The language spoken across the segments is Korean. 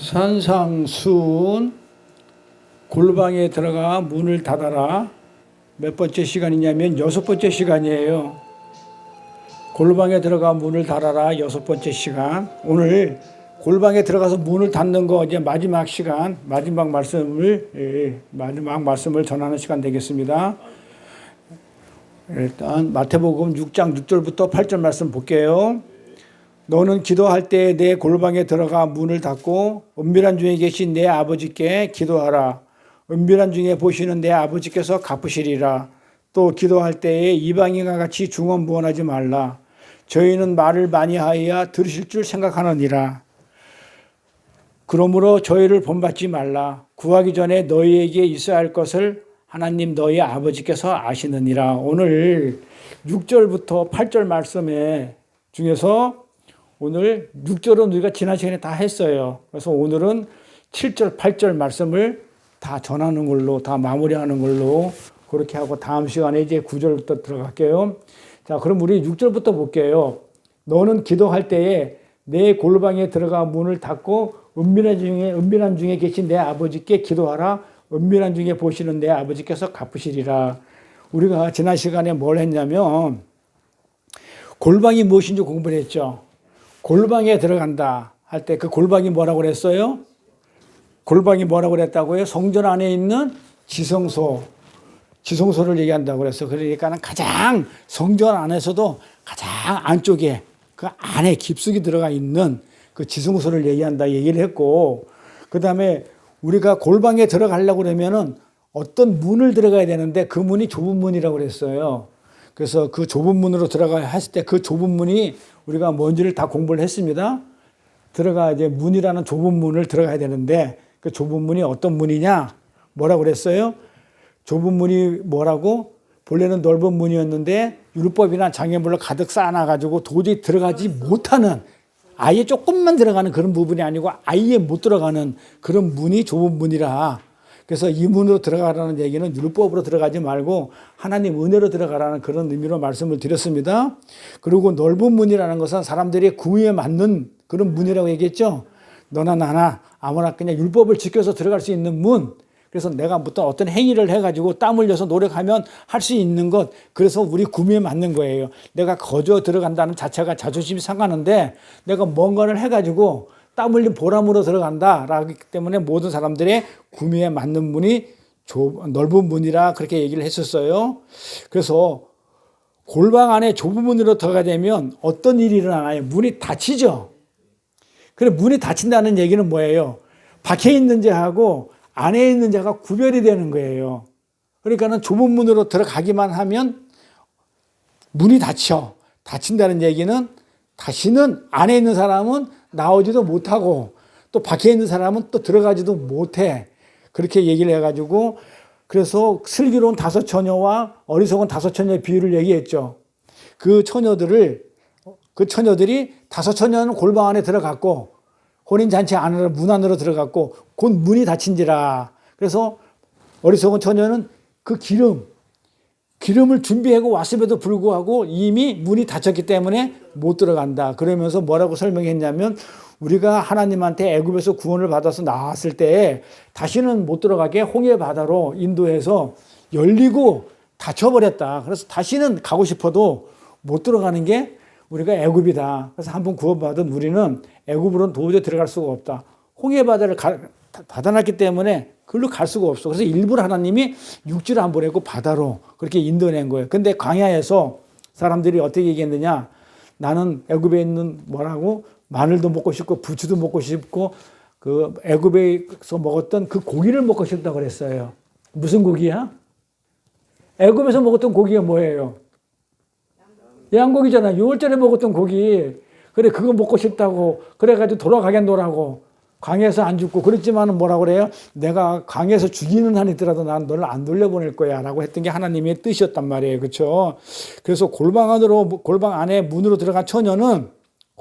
산상수훈 골방에 들어가 문을 닫아라. 몇 번째 시간이냐면 6번째 시간이에요. 골방에 들어가 문을 닫아라 6번째 시간. 오늘 골방에 들어가서 문을 닫는 거 이제 마지막 시간, 마지막 말씀을 전하는 시간 되겠습니다. 일단 마태복음 6장 6절부터 8절 말씀 볼게요. 너는 기도할 때 내 골방에 들어가 문을 닫고 은밀한 중에 계신 내 아버지께 기도하라. 은밀한 중에 보시는 내 아버지께서 갚으시리라. 또 기도할 때에 이방인과 같이 중언부언하지 말라. 저희는 말을 많이 하여야 들으실 줄 생각하느니라. 그러므로 저희를 본받지 말라. 구하기 전에 너희에게 있어야 할 것을 하나님 너희 아버지께서 아시느니라. 오늘 6절부터 8절 말씀에 중에서 오늘 6절은 우리가 지난 시간에 다 했어요. 그래서 오늘은 7절, 8절 말씀을 다 전하는 걸로, 다 마무리하는 걸로 그렇게 하고 다음 시간에 이제 9절부터 들어갈게요. 자, 그럼 우리 6절부터 볼게요. 너는 기도할 때에 내 골방에 들어가 문을 닫고 은밀한 중에 계신 내 아버지께 기도하라. 은밀한 중에 보시는 내 아버지께서 갚으시리라. 우리가 지난 시간에 뭘 했냐면 골방이 무엇인지 공부를 했죠. 골방에 들어간다 할 때 그 골방이 뭐라고 그랬어요? 골방이 뭐라고 그랬다고요? 성전 안에 있는 지성소를 얘기한다고 그랬어요. 그러니까 가장 성전 안에서도 가장 안쪽에 그 안에 깊숙이 들어가 있는 그 지성소를 얘기한다 얘기를 했고, 그 다음에 우리가 골방에 들어가려고 그러면은 어떤 문을 들어가야 되는데 그 문이 좁은 문이라고 그랬어요. 그래서 그 좁은 문으로 들어가야 했을 때 그 좁은 문이 우리가 뭔지를 다 공부를 했습니다. 들어가 이제 문이라는 좁은 문을 들어가야 되는데 그 좁은 문이 어떤 문이냐? 뭐라고 그랬어요? 좁은 문이 뭐라고? 본래는 넓은 문이었는데 율법이나 장애물로 가득 쌓아놔가지고 도저히 들어가지 못하는, 아예 조금만 들어가는 그런 부분이 아니고 아예 못 들어가는 그런 문이 좁은 문이라. 그래서 이 문으로 들어가라는 얘기는 율법으로 들어가지 말고 하나님 은혜로 들어가라는 그런 의미로 말씀을 드렸습니다. 그리고 넓은 문이라는 것은 사람들이 구미에 맞는 그런 문이라고 얘기했죠. 너나 나나 아무나 그냥 율법을 지켜서 들어갈 수 있는 문. 그래서 내가 어떤 행위를 해가지고 땀 흘려서 노력하면 할 수 있는 것. 그래서 우리 구미에 맞는 거예요. 내가 거저 들어간다는 자체가 자존심이 상하는데 내가 뭔가를 해가지고 땀 흘린 보람으로 들어간다라기 때문에 모든 사람들의 구미에 맞는 문이 넓은 문이라 그렇게 얘기를 했었어요. 그래서 골방 안에 좁은 문으로 들어가게 되면 어떤 일이 일어나요? 문이 닫히죠. 그래, 문이 닫힌다는 얘기는 뭐예요? 밖에 있는 자하고 안에 있는 자가 구별이 되는 거예요. 그러니까는 좁은 문으로 들어가기만 하면 문이 닫혀. 닫힌다는 얘기는 다시는 안에 있는 사람은 나오지도 못하고 또 밖에 있는 사람은 또 들어가지도 못해. 그렇게 얘기를 해가지고 그래서 슬기로운 5처녀와 어리석은 5처녀의 비유를 얘기했죠. 그 처녀들이 5처녀는 골방 안에 들어갔고 혼인잔치 안으로 문 안으로 들어갔고 곧 문이 닫힌지라. 그래서 어리석은 처녀는 그 기름을 준비하고 왔음에도 불구하고 이미 문이 닫혔기 때문에 못 들어간다. 그러면서 뭐라고 설명했냐면 우리가 하나님한테 애굽에서 구원을 받아서 나왔을 때 다시는 못 들어가게 홍해 바다로 인도해서 열리고 닫혀버렸다. 그래서 다시는 가고 싶어도 못 들어가는 게 우리가 애굽이다. 그래서 한번 구원받은 우리는 애굽으로는 도저히 들어갈 수가 없다. 홍해 바다를 닫아놨기 때문에 그걸로 갈 수가 없어. 그래서 일부러 하나님이 육지를 안 보내고 바다로 그렇게 인도낸 거예요. 근데 광야에서 사람들이 어떻게 얘기했느냐? 나는 애굽에 있는 마늘도 먹고 싶고 부추도 먹고 싶고 그 애굽에서 먹었던 그 고기를 먹고 싶다고 그랬어요. 무슨 고기야? 애굽에서 먹었던 고기가 뭐예요? 양고기잖아. 6월절에 먹었던 고기. 그래, 그거 먹고 싶다고. 그래가지고 돌아가겠노라고. 광야에서 안 죽고. 그렇지만은 뭐라고 그래요? 내가 광야에서 죽이는 한이 있더라도 난 너를 안 돌려보낼 거야. 라고 했던 게 하나님의 뜻이었단 말이에요. 그렇죠? 그래서 골방 안에 문으로 들어간 처녀는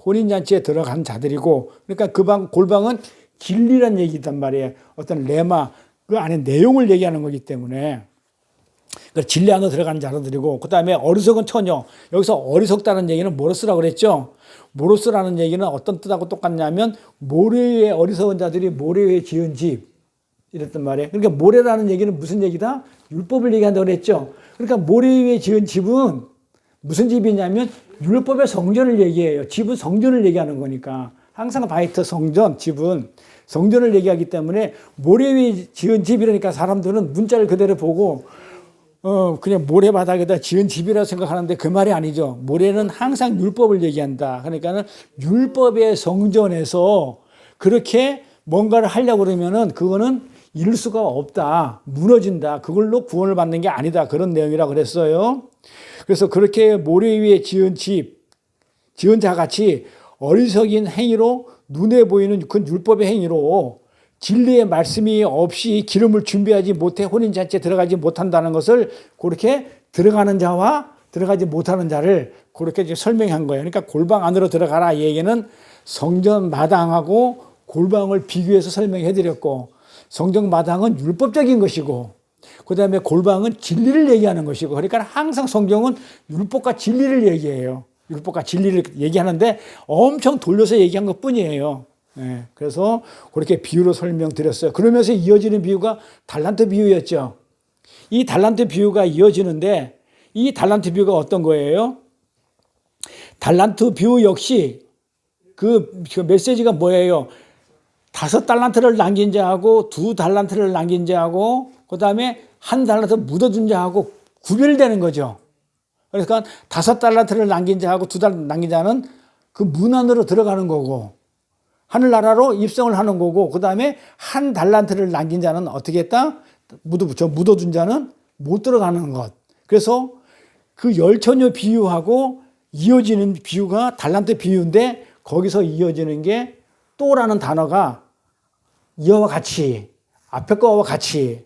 혼인잔치에 들어간 자들이고, 그러니까 골방은 길리란 얘기단 말이에요. 어떤 레마, 그 안에 내용을 얘기하는 거기 때문에. 진리 안으로 들어가는 자들이고, 그 다음에 어리석은 처녀. 여기서 어리석다는 얘기는 뭐로 쓰라고 그랬죠? 모로스라는 얘기는 어떤 뜻하고 똑같냐면 모래 위에 어리석은 자들이 모래 위에 지은 집 이랬단 말이에요. 그러니까 모래라는 얘기는 무슨 얘기다? 율법을 얘기한다고 그랬죠. 그러니까 모래 위에 지은 집은 무슨 집이냐면 율법의 성전을 얘기해요. 집은 성전을 얘기하는 거니까. 항상 바이트 성전, 집은 성전을 얘기하기 때문에 모래 위에 지은 집이라니까 사람들은 문자를 그대로 보고 그냥 모래바닥에다 지은 집이라고 생각하는데 그 말이 아니죠. 모래는 항상 율법을 얘기한다. 그러니까는 율법의 성전에서 그렇게 뭔가를 하려고 그러면은 그거는 이룰 수가 없다. 무너진다. 그걸로 구원을 받는 게 아니다. 그런 내용이라고 그랬어요. 그래서 그렇게 모래 위에 지은 집, 지은 자같이 어리석인 행위로 눈에 보이는 그 율법의 행위로 진리의 말씀이 없이 기름을 준비하지 못해 혼인잔치에 들어가지 못한다는 것을 그렇게 들어가는 자와 들어가지 못하는 자를 그렇게 이제 설명한 거예요. 그러니까 골방 안으로 들어가라 이 얘기는 성전 마당하고 골방을 비교해서 설명해 드렸고 성전 마당은 율법적인 것이고 그 다음에 골방은 진리를 얘기하는 것이고 그러니까 항상 성경은 율법과 진리를 얘기해요. 율법과 진리를 얘기하는데 엄청 돌려서 얘기한 것 뿐이에요. 네, 그래서 그렇게 비유로 설명드렸어요. 그러면서 이어지는 비유가 달란트 비유였죠. 이 달란트 비유가 이어지는데 이 달란트 비유가 어떤 거예요? 달란트 비유 역시 그 메시지가 뭐예요? 5달란트를 남긴 자하고 2달란트를 남긴 자하고 그 다음에 1달란트 묻어둔 자하고 구별되는 거죠. 그러니까 5달란트를 남긴 자하고 2달란트 남긴 자는 그 문 안으로 들어가는 거고 하늘나라로 입성을 하는 거고 그 다음에 1달란트를 남긴 자는 어떻게 했다? 묻어둔 자는 못 들어가는 것. 그래서 그 열처녀 비유하고 이어지는 비유가 달란트 비유인데 거기서 이어지는 게 또라는 단어가 이와 같이 앞에 거와 같이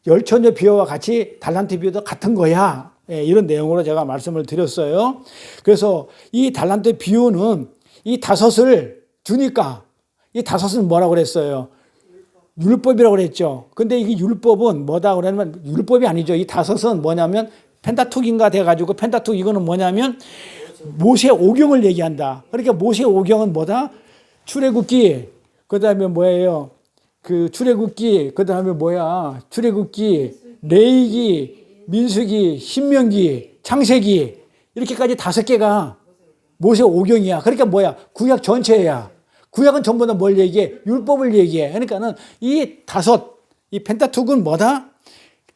열처녀 비유와 같이 달란트 비유도 같은 거야. 이런 내용으로 제가 말씀을 드렸어요. 그래서 이 달란트 비유는 이 5을 주니까 이 5은 뭐라고 그랬어요? 율법이라고 그랬죠. 근데 이 율법은 뭐다 그러면 율법이 아니죠. 이 5은 뭐냐면 펜타툭인가 돼가지고 펜타툭 이거는 뭐냐면 모세 오경을 얘기한다. 그러니까 모세 오경은 뭐다? 출애굽기 그 다음에 뭐예요? 그 출애굽기 그 다음에 뭐야? 출애굽기, 레위기, 민수기, 신명기, 창세기 이렇게까지 5개가 모세 오경이야. 그러니까 뭐야? 구약 전체야. 구약은 전부 다 뭘 얘기해? 율법을 얘기해. 그러니까는 이 5, 이 펜타툭은 뭐다?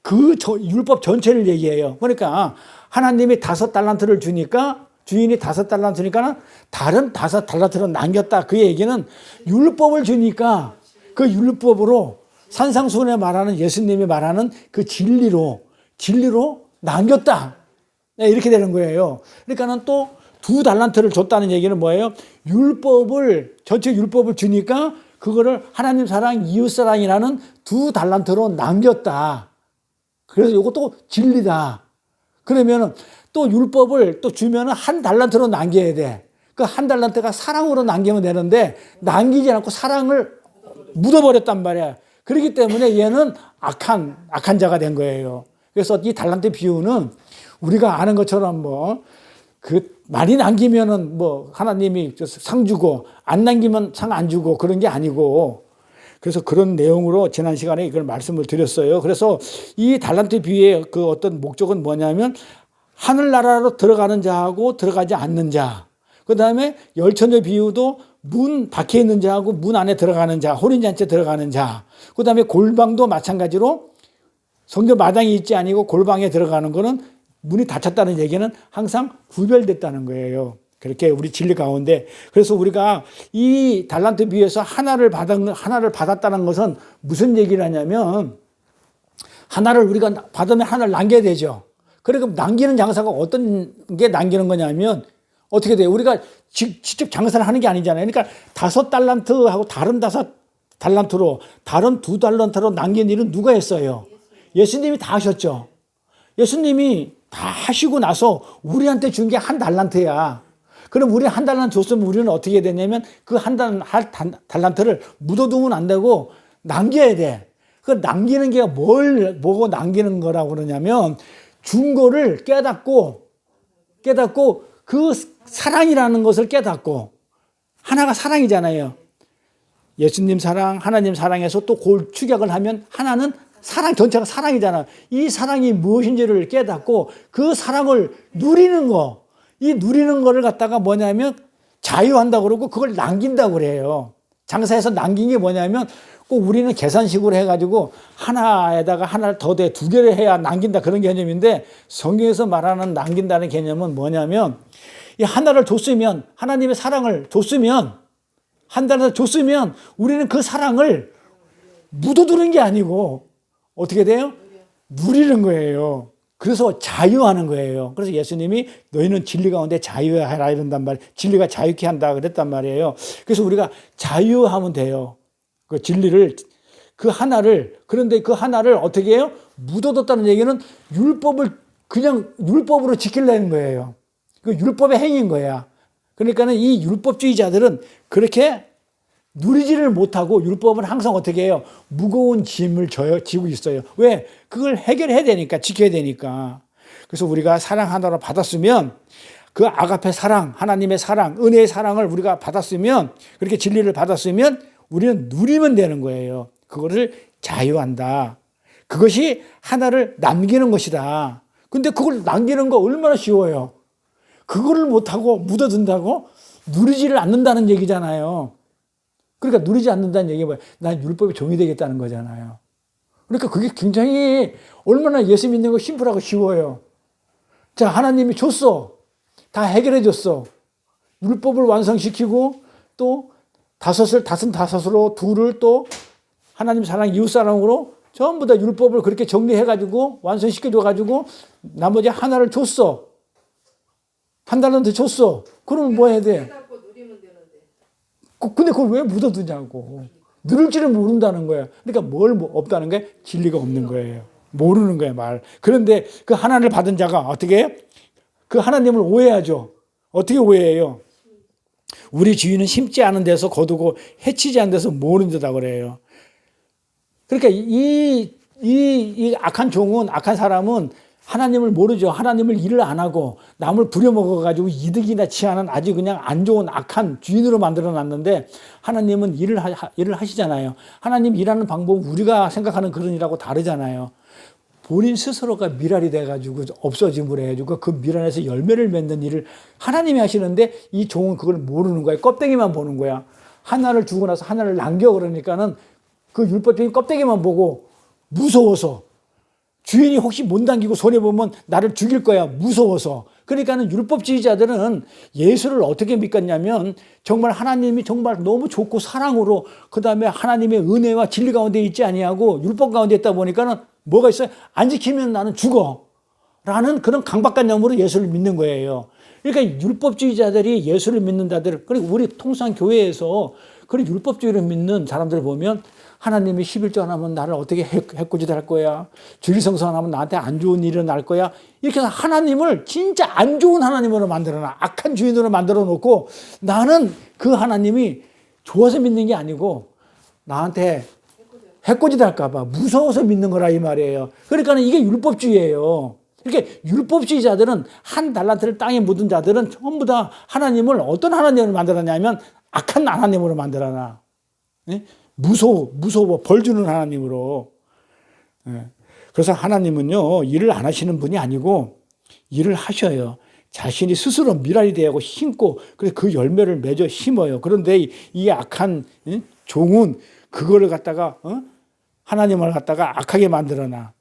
그 율법 전체를 얘기해요. 그러니까 하나님이 5달란트를 주니까 주인이 5달란트니까 다른 5달란트를 남겼다. 그 얘기는 율법을 주니까 그 율법으로 산상수훈에 말하는 예수님이 말하는 그 진리로 남겼다. 네, 이렇게 되는 거예요. 그러니까는 또 2달란트를 줬다는 얘기는 뭐예요? 전체 율법을 주니까 그거를 하나님 사랑, 이웃 사랑이라는 2달란트로 남겼다. 그래서 이것도 진리다. 그러면은 또 율법을 또 주면은 1달란트로 남겨야 돼. 그 1달란트가 사랑으로 남기면 되는데 남기지 않고 사랑을 묻어버렸단 말이야. 그렇기 때문에 얘는 악한 자가 된 거예요. 그래서 이 달란트 비유는 우리가 아는 것처럼 많이 남기면은 하나님이 상 주고 안 남기면 상 안 주고 그런 게 아니고 그래서 그런 내용으로 지난 시간에 이걸 말씀을 드렸어요. 그래서 이 달란트 비유의 그 어떤 목적은 뭐냐면 하늘나라로 들어가는 자하고 들어가지 않는 자. 그 다음에 열처녀 비유도 문 밖에 있는 자하고 문 안에 들어가는 자, 혼인잔치에 들어가는 자. 그 다음에 골방도 마찬가지로 성전 마당이 있지 아니고 골방에 들어가는 거는 문이 닫혔다는 얘기는 항상 구별됐다는 거예요. 그렇게 우리 진리 가운데. 그래서 우리가 이 달란트 비유에서 하나를 받았다는 것은 무슨 얘기를 하냐면 하나를 우리가 받으면 하나를 남겨야 되죠. 그리고 남기는 장사가 어떤 게 남기는 거냐면 어떻게 돼요? 우리가 직접 장사를 하는 게 아니잖아요. 그러니까 5달란트하고 다른 5달란트로 다른 2달란트로 남긴 일은 누가 했어요? 예수님이 다 하셨죠. 예수님이 다 하시고 나서 우리한테 준 게 1달란트야. 그럼 우리 1달란트 줬으면 우리는 어떻게 되냐면 그 달란트를 묻어두면 안 되고 남겨야 돼. 그 남기는 게 뭐고 남기는 거라고 그러냐면 준 거를 깨닫고 그 사랑이라는 것을 깨닫고, 하나가 사랑이잖아요. 예수님 사랑, 하나님 사랑에서 또 그걸 축약을 하면 하나는 사랑 전체가 사랑이잖아. 이 사랑이 무엇인지를 깨닫고 그 사랑을 누리는 거, 이 누리는 거를 갖다가 뭐냐면 자유한다고 그러고 그걸 남긴다고 그래요. 장사에서 남긴 게 뭐냐면 꼭 우리는 계산식으로 해가지고 하나에다가 하나를 더 대, 두 개를 해야 남긴다 그런 개념인데, 성경에서 말하는 남긴다는 개념은 뭐냐면 이 하나를 줬으면, 하나님의 사랑을 줬으면, 한 달을 줬으면 우리는 그 사랑을 묻어두는 게 아니고 어떻게 돼요? 누리는 거예요. 그래서 자유하는 거예요. 그래서 예수님이 너희는 진리 가운데 자유하라 이런단 말이에요. 진리가 자유케 한다 그랬단 말이에요. 그래서 우리가 자유하면 돼요. 그 진리를, 그 하나를, 그런데 그 하나를 어떻게 해요? 묻어뒀다는 얘기는 율법을 그냥 율법으로 지키려는 거예요. 그 율법의 행위인 거야. 그러니까는 이 율법주의자들은 그렇게 누리지를 못하고 율법은 항상 어떻게 해요? 무거운 짐을 지고 있어요. 왜? 그걸 해결해야 되니까, 지켜야 되니까. 그래서 우리가 사랑 하나로 받았으면, 그 아가페 사랑, 하나님의 사랑, 은혜의 사랑을 우리가 받았으면, 그렇게 진리를 받았으면 우리는 누리면 되는 거예요. 그거를 자유한다. 그것이 하나를 남기는 것이다. 근데 그걸 남기는 거 얼마나 쉬워요. 그거를 못하고 묻어둔다고 누리지를 않는다는 얘기잖아요. 그러니까 누리지 않는다는 얘기가 뭐예요? 난 율법의 종이 되겠다는 거잖아요. 그러니까 그게 굉장히 얼마나 예수 믿는 거 심플하고 쉬워요. 자, 하나님이 줬어. 다 해결해 줬어. 율법을 완성시키고 또 다섯으로 둘을 또 하나님 사랑, 이웃 사랑으로 전부 다 율법을 그렇게 정리해가지고 완성시켜줘가지고 나머지 하나를 줬어. 한 달은 더 줬어. 그러면 뭐 해야 돼? 근데 그걸 왜 묻어두냐고. 누릴 줄은 모른다는 거야. 그러니까 뭘 없다는 거야? 진리가 없는 거예요. 모르는 거야, 말. 그런데 그 하나님을 받은 자가 어떻게 해요? 그 하나님을 오해하죠. 어떻게 오해해요? 우리 주인은 심지 않은 데서 거두고 해치지 않은 데서 모으는 데다 그래요. 그러니까 이 악한 종은, 악한 사람은 하나님을 모르죠. 하나님을 일을 안 하고 남을 부려먹어가지고 이득이나 취하는 아주 그냥 안 좋은 악한 주인으로 만들어 놨는데, 하나님은 일을 하시잖아요. 하나님 일하는 방법은 우리가 생각하는 그런 일하고 다르잖아요. 본인 스스로가 미랄이 돼가지고 없어짐을 해가지고 그 미랄에서 열매를 맺는 일을 하나님이 하시는데, 이 종은 그걸 모르는 거야. 껍데기만 보는 거야. 하나를 주고 나서 하나를 남겨 그러니까는 그 율법적인 껍데기만 보고 무서워서, 주인이 혹시 못 당기고 손해보면 나를 죽일 거야, 무서워서. 그러니까는 율법주의자들은 예수를 어떻게 믿겠냐면 정말 하나님이 정말 너무 좋고 사랑으로, 그 다음에 하나님의 은혜와 진리 가운데 있지 아니하고 율법 가운데 있다 보니까는 뭐가 있어요? 안 지키면 나는 죽어 라는 그런 강박관념으로 예수를 믿는 거예요. 그러니까 율법주의자들이 예수를 믿는 자들, 그리고 우리 통상 교회에서 그런 율법주의를 믿는 사람들 보면 하나님이 11조 안 하면 나를 어떻게 해코지도 할 거야. 주일성서 안 하면 나한테 안 좋은 일이 날 거야. 이렇게 해서 하나님을 진짜 안 좋은 하나님으로 만들어놔. 악한 주인으로 만들어 놓고 나는 그 하나님이 좋아서 믿는 게 아니고 나한테 해코지도 할까 봐 무서워서 믿는 거라 이 말이에요. 그러니까 이게 율법주의예요. 이렇게 율법주의자들은 한 달란트를 땅에 묻은 자들은 전부 다 하나님을 어떤 하나님으로 만들어놨냐면 악한 하나님으로 만들어놔. 무서워, 벌 주는 하나님으로. 그래서 하나님은요, 일을 안 하시는 분이 아니고 일을 하셔요. 자신이 스스로 미랄이 되고 심고, 그래서 그 열매를 맺어 심어요. 그런데 이 악한 종은 그거를 갖다가, 하나님을 갖다가 악하게 만들어놔.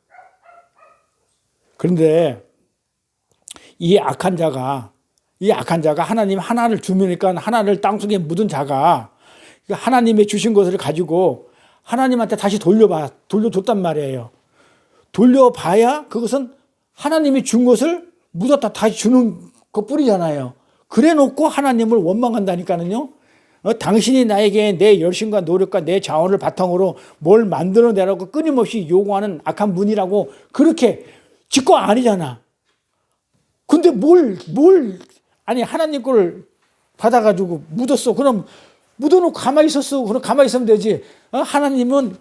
그런데 이 악한 자가 하나님 하나를 주니까 하나를 땅속에 묻은 자가 하나님의 주신 것을 가지고 하나님한테 다시 돌려줬단 말이에요. 돌려봐야 그것은 하나님이 준 것을 묻었다 다시 주는 것 뿐이잖아요. 그래 놓고 하나님을 원망한다니까는요. 당신이 나에게 내 열심과 노력과 내 자원을 바탕으로 뭘 만들어내라고 끊임없이 요구하는 악한 분이라고 그렇게 짓고 아니잖아. 근데 아니 하나님 거를 받아가지고 묻었어. 그럼 묻어놓고 가만히 있었어. 그럼 가만히 있으면 되지. 하나님은,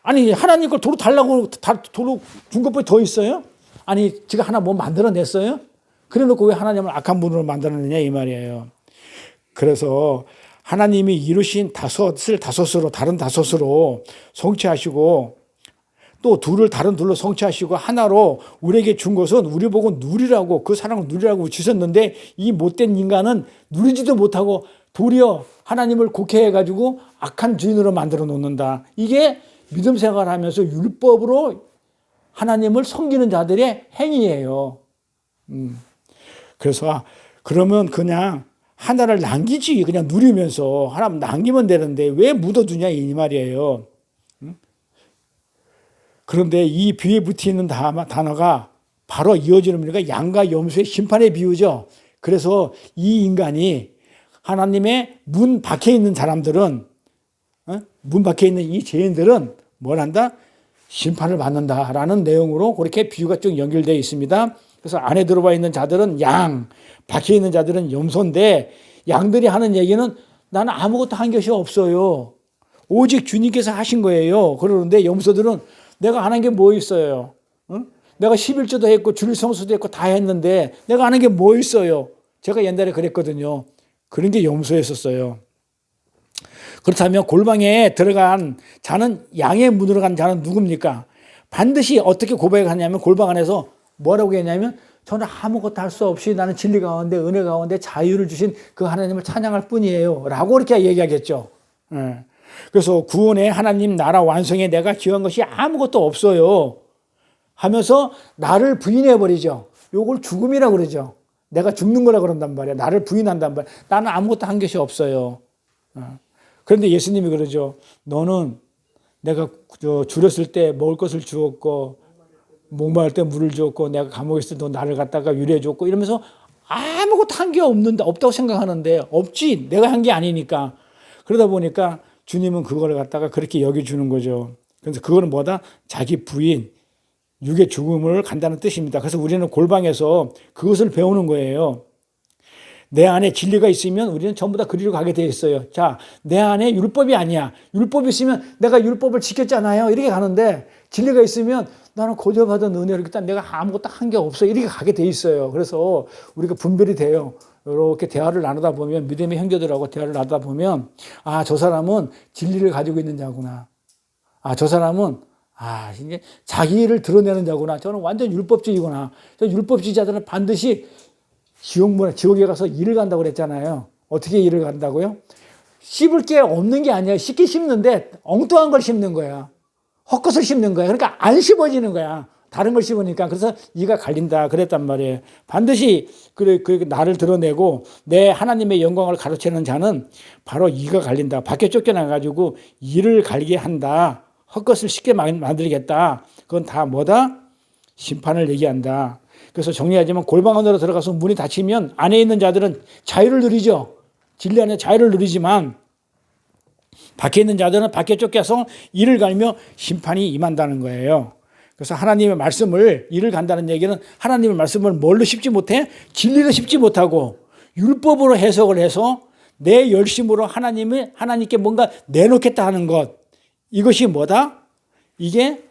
아니, 하나님 걸 도로 달라고 도로 준 것보다 더 있어요? 아니, 지가 하나 뭐 만들어냈어요? 그래 놓고 왜 하나님을 악한 분으로 만들었느냐 이 말이에요. 그래서 하나님이 이루신 다섯을 다섯으로 다른 다섯으로 성취하시고 또 둘을 다른 둘로 성취하시고 하나로 우리에게 준 것은 우리 보고 누리라고 그 사랑을 누리라고 주셨는데 이 못된 인간은 누리지도 못하고 도리어 하나님을 곡해해가지고 악한 주인으로 만들어 놓는다. 이게 믿음 생활하면서 율법으로 하나님을 섬기는 자들의 행위예요. 그래서 그러면 그냥 하나를 남기지 그냥 누리면서 하나 남기면 되는데 왜 묻어두냐 이 말이에요. 그런데 이 비유에 붙어있는 단어가 바로 이어지는 의미가 양과 염소의 심판에 비유죠. 그래서 이 인간이 하나님의 문 밖에 있는 사람들은 문 밖에 있는 이 죄인들은 뭘 한다? 심판을 받는다라는 내용으로 그렇게 비유가 쭉 연결되어 있습니다. 그래서 안에 들어와 있는 자들은 양, 밖에 있는 자들은 염소인데 양들이 하는 얘기는 나는 아무것도 한 것이 없어요. 오직 주님께서 하신 거예요. 그러는데 염소들은 내가 안 한 게 뭐 있어요? 응? 내가 11조도 했고 주일성수도 했고 다 했는데 내가 안 한 게 뭐 있어요? 제가 옛날에 그랬거든요. 그런 게 염소였었어요. 그렇다면 골방에 들어간 자는 양의 문으로 간 자는 누굽니까? 반드시 어떻게 고백하냐면 골방 안에서 뭐라고 했냐면 저는 아무것도 할 수 없이 나는 진리 가운데 은혜 가운데 자유를 주신 그 하나님을 찬양할 뿐이에요. 라고 이렇게 얘기하겠죠. 그래서 구원의 하나님 나라 완성에 내가 기여한 것이 아무것도 없어요. 하면서 나를 부인해버리죠. 요걸 죽음이라고 그러죠. 내가 죽는 거라 그런단 말이야. 나를 부인한단 말이야. 나는 아무것도 한 것이 없어요. 그런데 예수님이 그러죠. 너는 내가 줄였을 때 먹을 것을 주었고 목마를 때 물을 주었고 내가 감옥에 있을 때 너 나를 갖다가 유래해 줬고 이러면서 아무것도 한 게 없다고 생각하는데 없지. 내가 한 게 아니니까. 그러다 보니까 주님은 그걸 갖다가 그렇게 여겨주는 거죠. 그래서 그거는 뭐다? 자기 부인, 육의 죽음을 간다는 뜻입니다. 그래서 우리는 골방에서 그것을 배우는 거예요. 내 안에 진리가 있으면 우리는 전부 다 그리로 가게 돼 있어요. 자, 내 안에 율법이 아니야. 율법이 있으면 내가 율법을 지켰잖아요. 이렇게 가는데 진리가 있으면 나는 거저받은 은혜를 일단 내가 아무것도 한 게 없어. 이렇게 가게 돼 있어요. 그래서 우리가 분별이 돼요. 이렇게 대화를 나누다 보면 믿음의 형제들하고 대화를 나누다 보면 아, 저 사람은 진리를 가지고 있는 자구나. 아, 저 사람은 이제 자기를 드러내는 자구나. 저는 완전 율법주의구나. 저 율법주의자들은 반드시 지옥에 가서 일을 간다고 그랬잖아요. 어떻게 일을 간다고요? 씹을 게 없는 게 아니야. 씹기 씹는데 엉뚱한 걸 씹는 거야. 헛것을 씹는 거야. 그러니까 안 씹어지는 거야. 다른 걸 씹으니까. 그래서 이가 갈린다 그랬단 말이에요. 반드시 나를 드러내고 내 하나님의 영광을 가로채는 자는 바로 이가 갈린다. 밖에 쫓겨나가지고 이를 갈게 한다. 헛것을 쉽게 만들겠다. 그건 다 뭐다? 심판을 얘기한다. 그래서 정리하자면 골방 안으로 들어가서 문이 닫히면 안에 있는 자들은 자유를 누리죠. 진리 안에 자유를 누리지만 밖에 있는 자들은 밖에 쫓겨서 이를 갈며 심판이 임한다는 거예요. 그래서 하나님의 말씀을 이를 간다는 얘기는 하나님의 말씀을 뭘로 씹지 못해? 진리로 씹지 못하고 율법으로 해석을 해서 내 열심으로 하나님께 뭔가 내놓겠다 하는 것. 이것이 뭐다? 이게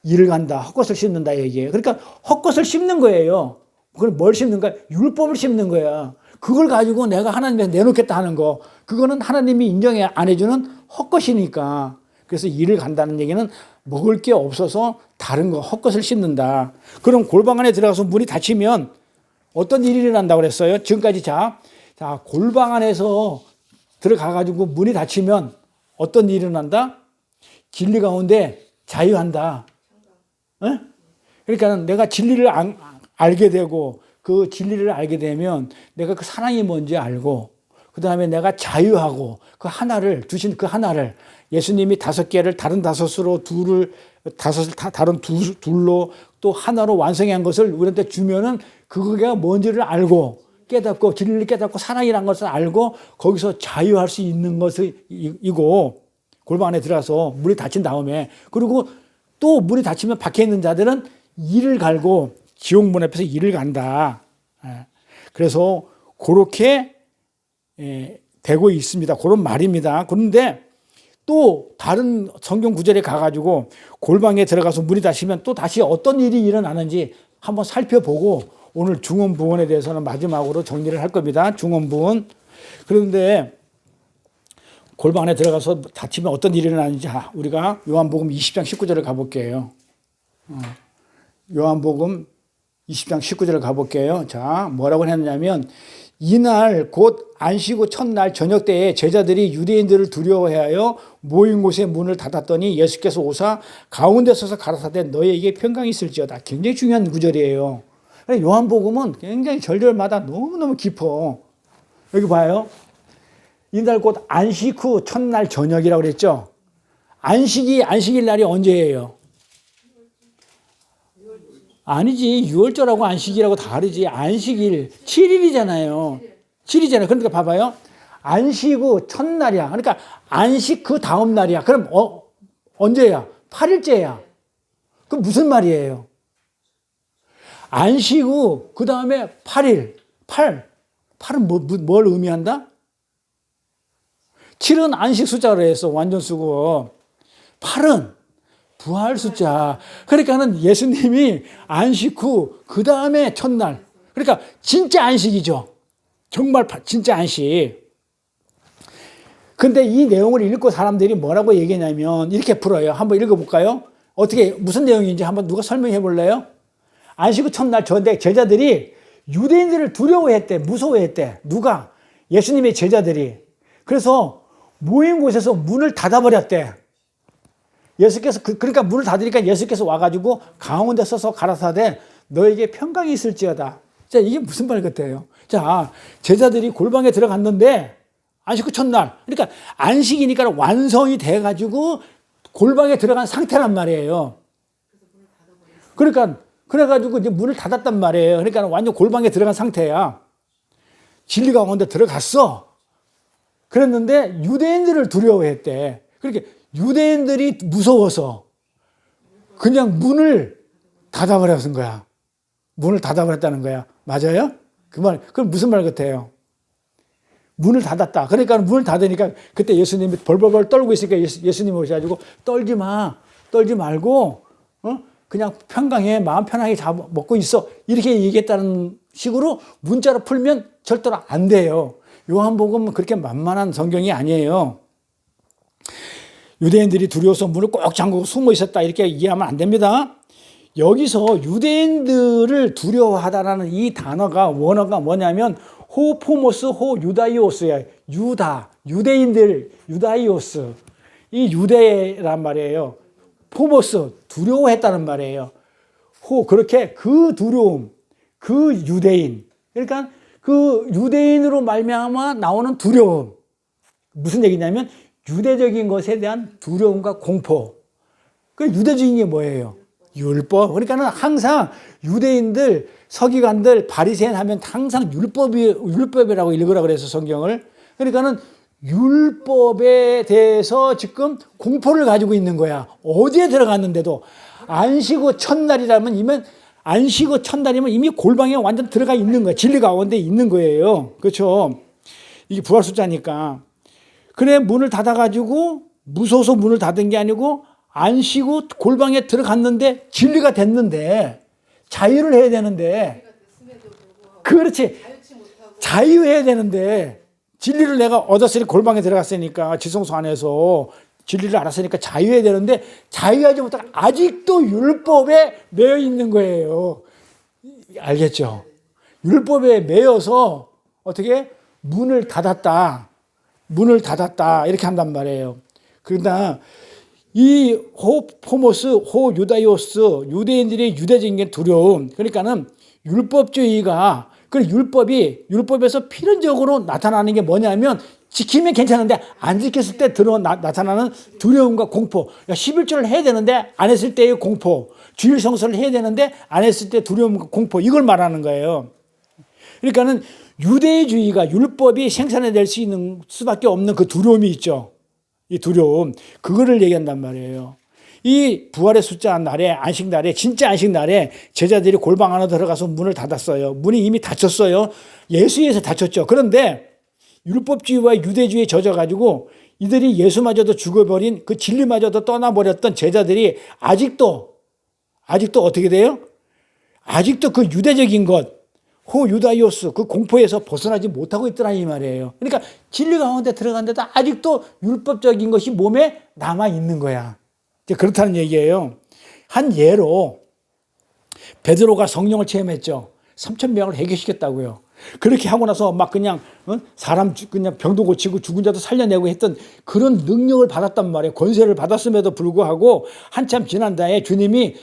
이를 간다. 헛것을 씹는다 얘기예요. 그러니까 헛것을 씹는 거예요. 그걸 뭘 씹는가? 율법을 씹는 거야. 그걸 가지고 내가 하나님께 내놓겠다 하는 거. 그거는 하나님이 인정 안 해주는 헛것이니까. 그래서 이를 간다는 얘기는 먹을 게 없어서 다른 거 헛것을 씹는다. 그럼 골방 안에 들어가서 문이 닫히면 어떤 일이 일어난다고 그랬어요? 지금까지 자 골방 안에서 들어가가지고 문이 닫히면 어떤 일이 일어난다? 진리 가운데 자유한다. 에? 그러니까 내가 진리를 알게 되고 그 진리를 알게 되면 내가 그 사랑이 뭔지 알고 그 다음에 내가 자유하고 그 하나를 주신 그 하나를 예수님이 5개를 다른 5으로 다섯을 다른 둘로 또 하나로 완성한 것을 우리한테 주면은 그거가 뭔지를 알고 깨닫고 진리를 깨닫고 사랑이란 것을 알고 거기서 자유할 수 있는 것이고 골방 안에 들어가서 문이 닫힌 다음에 그리고 또 문이 닫히면 밖에 있는 자들은 이를 갈고 지옥문 앞에서 이를 간다. 그래서 그렇게 되고 있습니다. 그런 말입니다. 그런데 또 다른 성경 구절에 가가지고 골방에 들어가서 문이 닫히면 또 다시 어떤 일이 일어나는지 한번 살펴보고 오늘 중언부언에 대해서는 마지막으로 정리를 할 겁니다. 중언부언. 그런데 골방 안에 들어가서 다치면 어떤 일이 일어나는지 우리가 요한복음 20장 19절을 가볼게요. 요한복음 20장 19절을 가볼게요. 자, 뭐라고 했냐면 이날 곧 안식 후 첫날 저녁 때에 제자들이 유대인들을 두려워하여 모인 곳에 문을 닫았더니 예수께서 오사 가운데 서서 가라사대 너희에게 평강이 있을지어다. 굉장히 중요한 구절이에요. 요한복음은 굉장히 절절마다 너무너무 깊어. 여기 봐요. 이날 곧 안식 후 첫날 저녁이라고 그랬죠. 안식일 날이 언제예요? 아니지. 6월절하고 안식일하고 다르지. 안식일 7일이잖아요. 7일이잖아요. 그러니까 봐봐요. 안식 후 첫날이야. 그러니까 안식 그 다음 날이야. 그럼 언제야? 8일째야. 그럼 무슨 말이에요? 안식 후 그 다음에 8일. 8은 뭘 의미한다? 7은 안식 숫자로 해서 완전 쓰고 8은 부활 숫자. 그러니까는 예수님이 안식 후 그 다음에 첫날. 그러니까 진짜 안식이죠. 정말 진짜 안식. 근데 이 내용을 읽고 사람들이 뭐라고 얘기하냐면 이렇게 풀어요. 한번 읽어볼까요? 어떻게 무슨 내용인지 한번 누가 설명해 볼래요? 안식 후 첫날 저인데 제자들이 유대인들을 두려워했대. 무서워했대. 누가? 예수님의 제자들이. 그래서 모인 곳에서 문을 닫아버렸대. 예수께서 그러니까 문을 닫으니까 예수께서 와가지고 가운데 서서 가라사대 너에게 평강이 있을지어다. 자, 이게 무슨 말 같아요? 자, 제자들이 골방에 들어갔는데 안식 후 첫날. 그러니까 안식이니까 완성이 돼가지고 골방에 들어간 상태란 말이에요. 그러니까 그래가지고 이제 문을 닫았단 말이에요. 그러니까 완전 골방에 들어간 상태야. 진리 가운데 들어갔어. 그랬는데 유대인들을 두려워했대. 그렇게 유대인들이 무서워서 그냥 문을 닫아버렸은 거야. 문을 닫아버렸다는 거야. 맞아요? 그 말, 그럼 무슨 말 같아요? 문을 닫았다. 그러니까 문을 닫으니까 그때 예수님이 벌벌벌 떨고 있으니까 예수님이 오셔가지고 떨지 마. 떨지 말고, 그냥 평강해. 마음 편하게 먹고 있어. 이렇게 얘기했다는 식으로 문자로 풀면 절대로 안 돼요. 요한복음은 그렇게 만만한 성경이 아니에요. 유대인들이 두려워서 문을 꼭 잠그고 숨어 있었다 이렇게 이해하면 안 됩니다. 여기서 유대인들을 두려워하다라는 이 단어가 원어가 뭐냐면 호포모스 호유다이오스야. 유대인들 유다이오스. 이 유대란 말이에요. 포모스 두려워했다는 말이에요. 그렇게 그 두려움, 그 유대인. 그러니까 그 유대인으로 말미암아 나오는 두려움. 무슨 얘기냐면 유대적인 것에 대한 두려움과 공포. 그 유대적인 게 뭐예요? 율법. 그러니까는 항상 유대인들, 서기관들, 바리새인 하면 항상 율법이라고 읽으라 그래서 성경을. 그러니까는 율법에 대해서 지금 공포를 가지고 있는 거야. 어디에 들어갔는데도 안식 후 첫날이라면 이미 골방에 완전 들어가 있는 거야. 진리 가운데 있는 거예요. 그렇죠? 이게 부활 숫자니까. 그래 문을 닫아가지고 무서워서 문을 닫은 게 아니고 안식 후 골방에 들어갔는데 진리가 됐는데 자유를 해야 되는데 그렇지 자유해야 되는데 진리를 내가 얻었으니 골방에 들어갔으니까 지성소 안에서 진리를 알았으니까 자유해야 되는데 자유하지 못하고 아직도 율법에 매여 있는 거예요. 알겠죠? 율법에 매여서 어떻게 문을 닫았다 이렇게 한단 말이에요. 그러나 이 호모스 호유다이오스 유대인들의 유대적인 두려움 그러니까는 율법주의가 그 율법에서 필연적으로 나타나는 게 뭐냐면 지키면 괜찮은데 안 지켰을 때 나타나는 두려움과 공포. 그러니까 11조를 해야 되는데 안 했을 때의 공포. 주일 성수를 해야 되는데 안 했을 때 두려움과 공포. 이걸 말하는 거예요. 그러니까는 유대주의가 율법이 생산해낼 수 있는 수밖에 없는 그 두려움이 있죠. 이 두려움. 그거를 얘기한단 말이에요. 이 부활의 숫자 날에 안식 날에 진짜 안식 날에 제자들이 골방 안으로 들어가서 문을 닫았어요. 문이 이미 닫혔어요. 예수에서 닫혔죠. 그런데 율법주의와 유대주의에 젖어가지고 이들이 예수마저도 죽어버린 그 진리마저도 떠나버렸던 제자들이 아직도 어떻게 돼요? 아직도 그 유대적인 것, 호유다이오스 그 공포에서 벗어나지 못하고 있더라 이 말이에요. 그러니까 진리 가운데 들어간데도 아직도 율법적인 것이 몸에 남아 있는 거야. 이제 그렇다는 얘기예요. 한 예로 베드로가 성령을 체험했죠. 3,000명을 해결시켰다고요. 그렇게 하고 나서 막 그냥 사람 그냥 병도 고치고 죽은 자도 살려내고 했던 그런 능력을 받았단 말이에요. 권세를 받았음에도 불구하고 한참 지난 다음에 주님이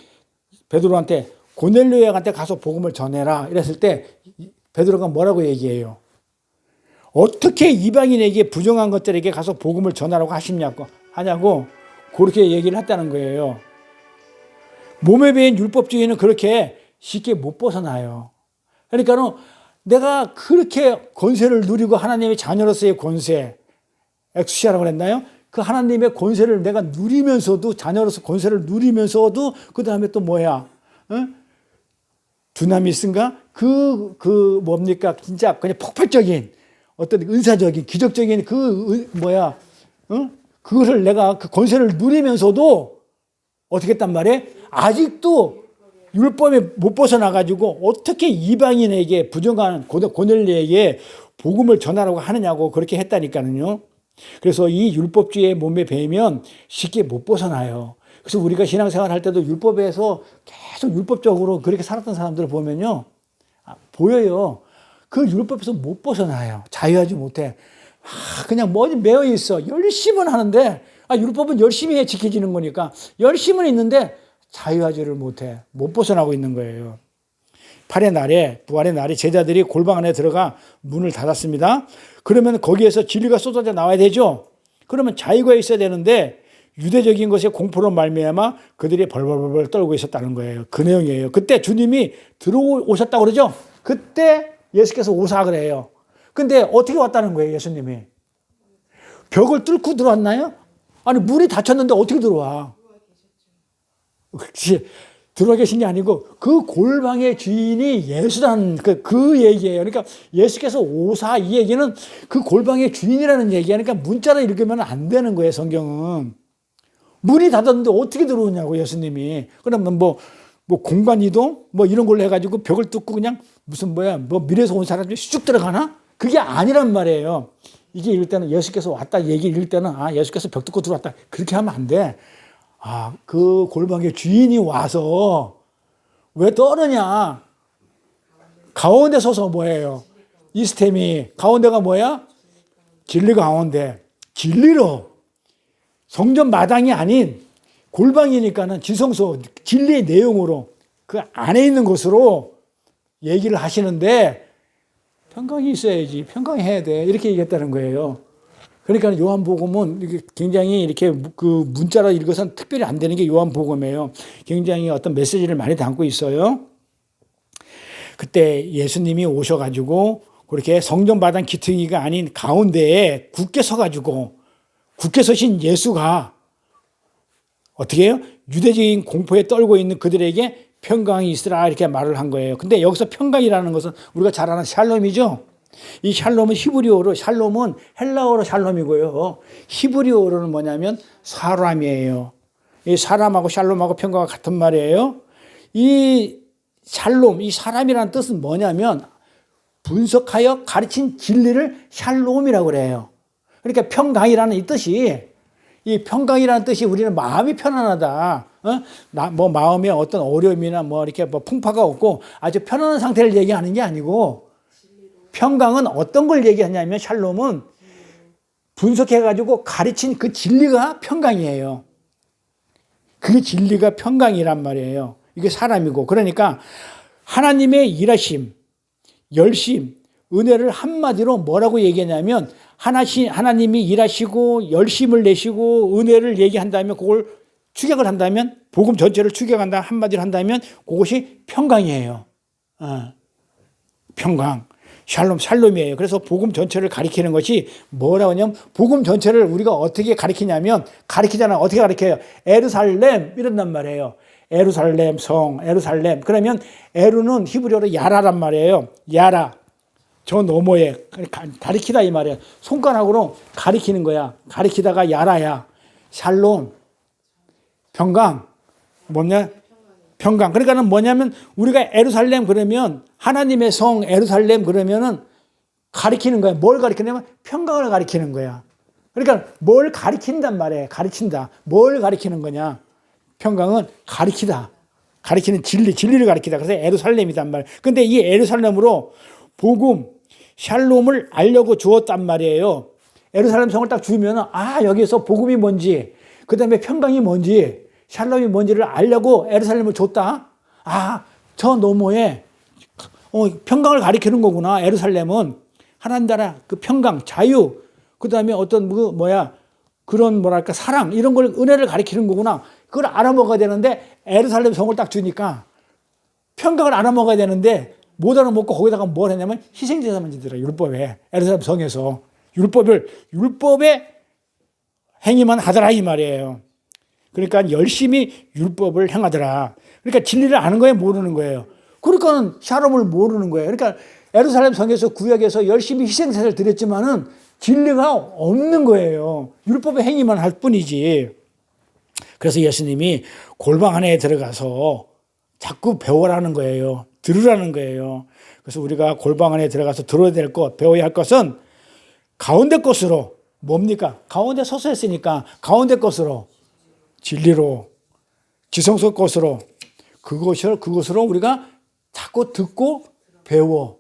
베드로한테 고넬료한테 가서 복음을 전해라 이랬을 때 베드로가 뭐라고 얘기해요? 어떻게 이방인에게 부정한 것들에게 가서 복음을 전하라고 하냐고 그렇게 얘기를 했다는 거예요. 몸에 배인 율법주의는 그렇게 쉽게 못 벗어나요. 그러니까 내가 그렇게 권세를 누리고 하나님의 자녀로서의 권세, 엑수시아라고 그랬나요? 그 하나님의 권세를 내가 누리면서도 자녀로서 권세를 누리면서도 그 다음에 또 뭐야? 두나미스인가? 뭡니까? 진짜 그냥 폭발적인 어떤 은사적인 기적적인 그거를 내가 그 권세를 누리면서도 어떻게 했단 말이에요? 아직도 율법에 못 벗어나가지고 어떻게 이방인에게 부정한 고넬료에게 복음을 전하라고 하느냐고 그렇게 했다니까요. 그래서 이 율법주의의 몸에 배이면 쉽게 못 벗어나요. 그래서 우리가 신앙생활 할 때도 율법에서 계속 율법적으로 그렇게 살았던 사람들을 보면요. 보여요. 그 율법에서 못 벗어나요. 자유하지 못해. 그냥 뭐지 매여 있어. 열심은 하는데, 율법은 열심히 해 지켜지는 거니까. 열심은 있는데 자유하지를 못해. 못 벗어나고 있는 거예요. 부활의 날에 제자들이 골방 안에 들어가 문을 닫았습니다. 그러면 거기에서 진리가 쏟아져 나와야 되죠. 그러면 자유가 있어야 되는데 유대적인 것에 공포로 말미암아 그들이 벌벌벌 떨고 있었다는 거예요. 그 내용이에요. 그때 주님이 들어오셨다고 그러죠. 그때 예수께서 오사 그래요. 근데 어떻게 왔다는 거예요, 예수님이? 벽을 뚫고 들어왔나요? 아니, 문이 닫혔는데 어떻게 들어와? 그렇지. 들어와 계신 게 아니고 그 골방의 주인이 예수라는 그 얘기예요. 그러니까 예수께서 오사 이 얘기는 그 골방의 주인이라는 얘기야. 그러니까 문자로 읽으면 안 되는 거예요, 성경은. 문이 닫았는데 어떻게 들어오냐고, 예수님이. 그러면 뭐 공간 이동? 이런 걸로 해가지고 벽을 뚫고 그냥 미래에서 온 사람들이 쑥 들어가나? 그게 아니란 말이에요. 이게 읽을 때는 예수께서 왔다 얘기 읽을 때는 예수께서 벽 뚫고 들어왔다. 그렇게 하면 안 돼. 그 골방의 주인이 와서 왜 떠느냐? 가운데 서서 뭐예요? 이스템이 가운데가 뭐야? 진리 가운데. 진리로. 성전 마당이 아닌 골방이니까는 지성소, 진리의 내용으로 그 안에 있는 것으로 얘기를 하시는데 평강이 있어야지. 평강해야 돼. 이렇게 얘기했다는 거예요. 그러니까 요한복음은 굉장히 이렇게 그 문자로 읽어서는 특별히 안 되는 게 요한복음이에요. 굉장히 어떤 메시지를 많이 담고 있어요. 그때 예수님이 오셔가지고 그렇게 성전마당 기퉁이가 아닌 가운데에 굳게 서가지고 굳게 서신 예수가 어떻게 해요? 유대적인 공포에 떨고 있는 그들에게 평강이 있으라 이렇게 말을 한 거예요. 근데 여기서 평강이라는 것은 우리가 잘 아는 샬롬이죠. 이 샬롬은 히브리어로, 샬롬은 헬라어로 샬롬이고요. 히브리어로는 뭐냐면 사람이에요. 이 사람하고 샬롬하고 평강과 같은 말이에요. 이 샬롬, 이 사람이라는 뜻은 뭐냐면 분석하여 가르친 진리를 샬롬이라고 그래요. 그러니까 평강이라는 이 뜻이, 이 평강이라는 뜻이 우리는 마음이 편안하다. 마음에 어떤 어려움이나 이렇게 풍파가 없고 아주 편안한 상태를 얘기하는 게 아니고 평강은 어떤 걸 얘기하냐면 샬롬은 분석해가지고 가르친 그 진리가 평강이에요. 그 진리가 평강이란 말이에요. 이게 사람이고. 그러니까 하나님의 일하심, 열심, 은혜를 한마디로 뭐라고 얘기하냐면 하나님이 일하시고 열심을 내시고 은혜를 얘기한다면 그걸 추격을 한다면 복음 전체를 추격한다 한마디로 한다면 그것이 평강이에요. 평강. 샬롬이에요. 그래서 복음 전체를 가리키는 것이 뭐라고 하냐면 복음 전체를 우리가 어떻게 가리키냐면 가리키잖아. 어떻게 가리켜요? 에루살렘 이런단 말이에요. 에루살렘 성, 에루살렘. 그러면 에루는 히브리어로 야라란 말이에요. 야라. 저 너머에 가리키다 이 말이에요. 손가락으로 가리키는 거야. 가리키다가 야라야. 샬롬. 평강. 뭐냐? 평강. 그러니까는 뭐냐면 우리가 예루살렘 그러면 하나님의 성 예루살렘 그러면은 가리키는 거야. 뭘 가리키냐면 평강을 가리키는 거야. 그러니까 뭘 가리킨단 말이에요. 가르친다. 뭘 가리키는 거냐. 평강은 가리키다. 가리키는 진리를 가리키다. 그래서 예루살렘이단 말이에요. 근데 이 예루살렘으로 복음, 샬롬을 알려고 주었단 말이에요. 예루살렘 성을 딱 주면 여기서 복음이 뭔지, 그 다음에 평강이 뭔지, 샬롬이 뭔지를 알려고 예루살렘을 줬다. 저 너머에 평강을 가리키는 거구나. 예루살렘은 하나님 나라 그 평강, 자유, 그 다음에 어떤 그런 뭐랄까 사랑 이런 걸 은혜를 가리키는 거구나. 그걸 알아먹어야 되는데 예루살렘 성을 딱 주니까 평강을 알아먹어야 되는데 못 알아먹고 거기다가 뭘 했냐면 희생제사만 지더라. 율법에 예루살렘 성에서 율법의 행위만 하더라 이 말이에요. 그러니까 열심히 율법을 행하더라. 그러니까 진리를 아는 거예요, 모르는 거예요. 그러니까는 샬롬을 모르는 거예요. 그러니까 예루살렘 성에서 구약에서 열심히 희생제사를 드렸지만은 진리가 없는 거예요. 율법의 행위만 할 뿐이지. 그래서 예수님이 골방 안에 들어가서 자꾸 배워라는 거예요. 들으라는 거예요. 그래서 우리가 골방 안에 들어가서 들어야 될 것, 배워야 할 것은 가운데 것으로 뭡니까? 가운데 서서 했으니까 가운데 것으로 진리로 지성소 것으로 그것으로 우리가 자꾸 듣고 배워.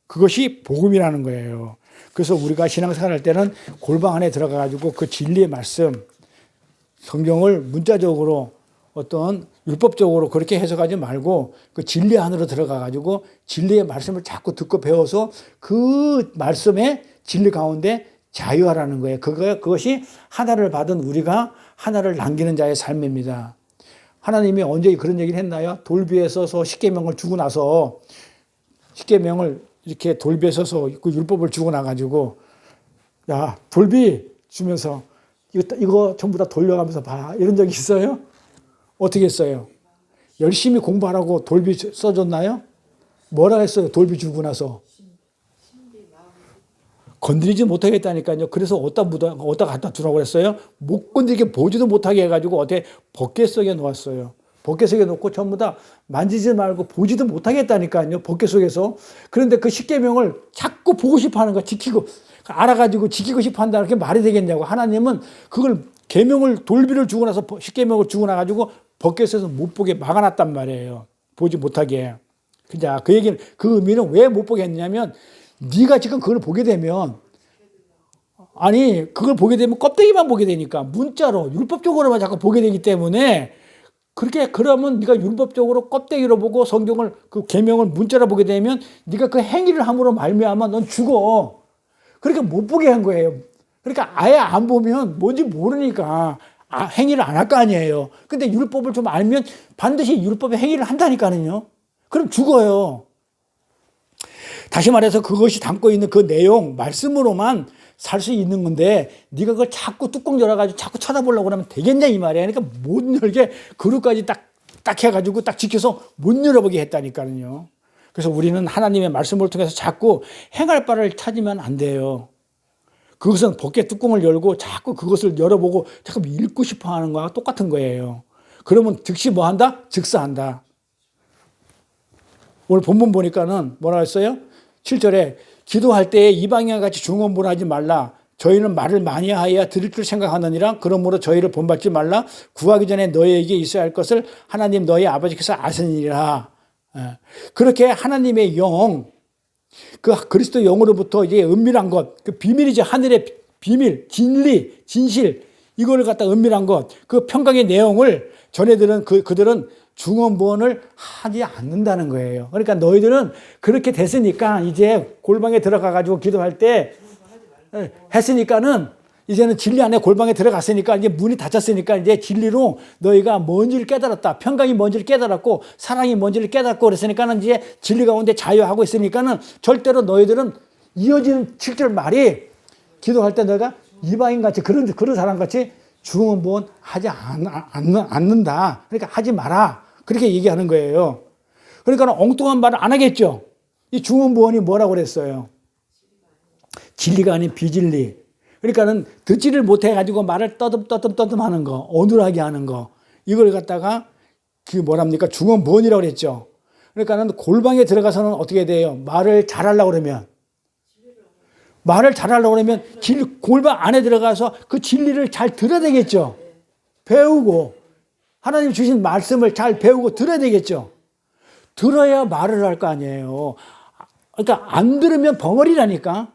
그것이 복음이라는 거예요. 그래서 우리가 신앙생활 할 때는 골방 안에 들어가 가지고 그 진리의 말씀 성경을 문자적으로 어떤 율법적으로 그렇게 해석하지 말고 그 진리 안으로 들어가 가지고 진리의 말씀을 자꾸 듣고 배워서 그 말씀의 진리 가운데 자유하라는 거예요. 그것이 하나를 받은 우리가 하나를 남기는 자의 삶입니다. 하나님이 언제 그런 얘기를 했나요? 돌비에 서서 십계명을 주고 나서 십계명을 이렇게 돌비에 서서 그 율법을 주고 나가지고 야 돌비 주면서 이거 전부 다 돌려가면서 봐. 이런 적 있어요? 어떻게 했어요? 열심히 공부하라고 돌비 써줬나요? 뭐라 했어요? 돌비 주고 나서. 건드리지 못하겠다니까요. 그래서 어디다 갖다 두라고 그랬어요? 못 건드리게 보지도 못하게 해가지고 어떻게 버켓 속에 놓았어요. 버켓 속에 놓고 전부 다 만지지 말고 보지도 못하겠다니까요. 버켓 속에서. 그런데 그 십계명을 자꾸 보고 싶어 하는 거 지키고 알아가지고 지키고 싶어 한다. 이렇게 말이 되겠냐고. 하나님은 그걸 계명을 돌비를 주고 나서 십계명을 주고 나가지고 버켓에서 못 보게 막아놨단 말이에요. 보지 못하게. 그자 그 얘기는 그 의미는 왜 못 보게 했냐면 네가 지금 그걸 보게 되면 그걸 보게 되면 껍데기만 보게 되니까 문자로 율법적으로만 자꾸 보게 되기 때문에 그러면 네가 율법적으로 껍데기로 보고 성경을 그 계명을 문자로 보게 되면 네가 그 행위를 함으로 말미암아 넌 죽어. 그러니까 못 보게 한 거예요. 그러니까 아예 안 보면 뭔지 모르니까 행위를 안 할 거 아니에요. 근데 율법을 좀 알면 반드시 율법의 행위를 한다니까요. 그럼 죽어요. 다시 말해서 그것이 담고 있는 그 내용, 말씀으로만 살 수 있는 건데 네가 그걸 자꾸 뚜껑 열어가지고 자꾸 쳐다보려고 그러면 되겠냐 이 말이야. 그러니까 못 열게 그릇까지 딱 해가지고 딱 지켜서 못 열어보게 했다니까요. 그래서 우리는 하나님의 말씀을 통해서 자꾸 행할 바를 찾으면 안 돼요. 그것은 벗게 뚜껑을 열고 자꾸 그것을 열어보고 자꾸 읽고 싶어 하는 거와 똑같은 거예요. 그러면 즉시 뭐 한다? 즉사한다. 오늘 본문 보니까는 뭐라 했어요? 7절에 기도할 때에 이방인과 같이 중언부언하지 말라. 저희는 말을 많이 하여야 드릴 줄 생각하느니라. 그러므로 저희를 본받지 말라. 구하기 전에 너희에게 있어야 할 것을 하나님 너희 아버지께서 아시니라. 그렇게 하나님의 영, 그 그리스도 영으로부터 이제 은밀한 것, 그 비밀이죠. 하늘의 비밀, 진리, 진실, 이거를 갖다 은밀한 것, 그 평강의 내용을 그들은 중언부언을 하지 않는다는 거예요. 그러니까 너희들은 그렇게 됐으니까 이제 골방에 들어가가지고 기도할 때 했으니까는 이제는 진리 안에 골방에 들어갔으니까 이제 문이 닫혔으니까 이제 진리로 너희가 뭔지를 깨달았다. 평강이 뭔지를 깨달았고 사랑이 뭔지를 깨닫고 그랬으니까는 이제 진리 가운데 자유하고 있으니까는 절대로 너희들은 이어지는 7절 말이 기도할 때 너희가 이방인같이 그런 사람같이 중언부언 하지 않는다. 그러니까 하지 마라. 그렇게 얘기하는 거예요. 그러니까 엉뚱한 말을 안 하겠죠. 이 중언부언이 뭐라고 그랬어요? 진리가 아닌 비진리. 그러니까는 듣지를 못해가지고 말을 떠듬 하는 거, 어눌하게 하는 거, 이걸 갖다가 그게 뭐랍니까? 중언부언이라고 그랬죠. 그러니까는 골방에 들어가서는 어떻게 돼요? 말을 잘하려고 그러면 골방 안에 들어가서 그 진리를 잘 들어야 되겠죠. 배우고 하나님 주신 말씀을 잘 배우고 들어야 되겠죠. 들어야 말을 할 거 아니에요. 그러니까 안 들으면 벙어리라니까.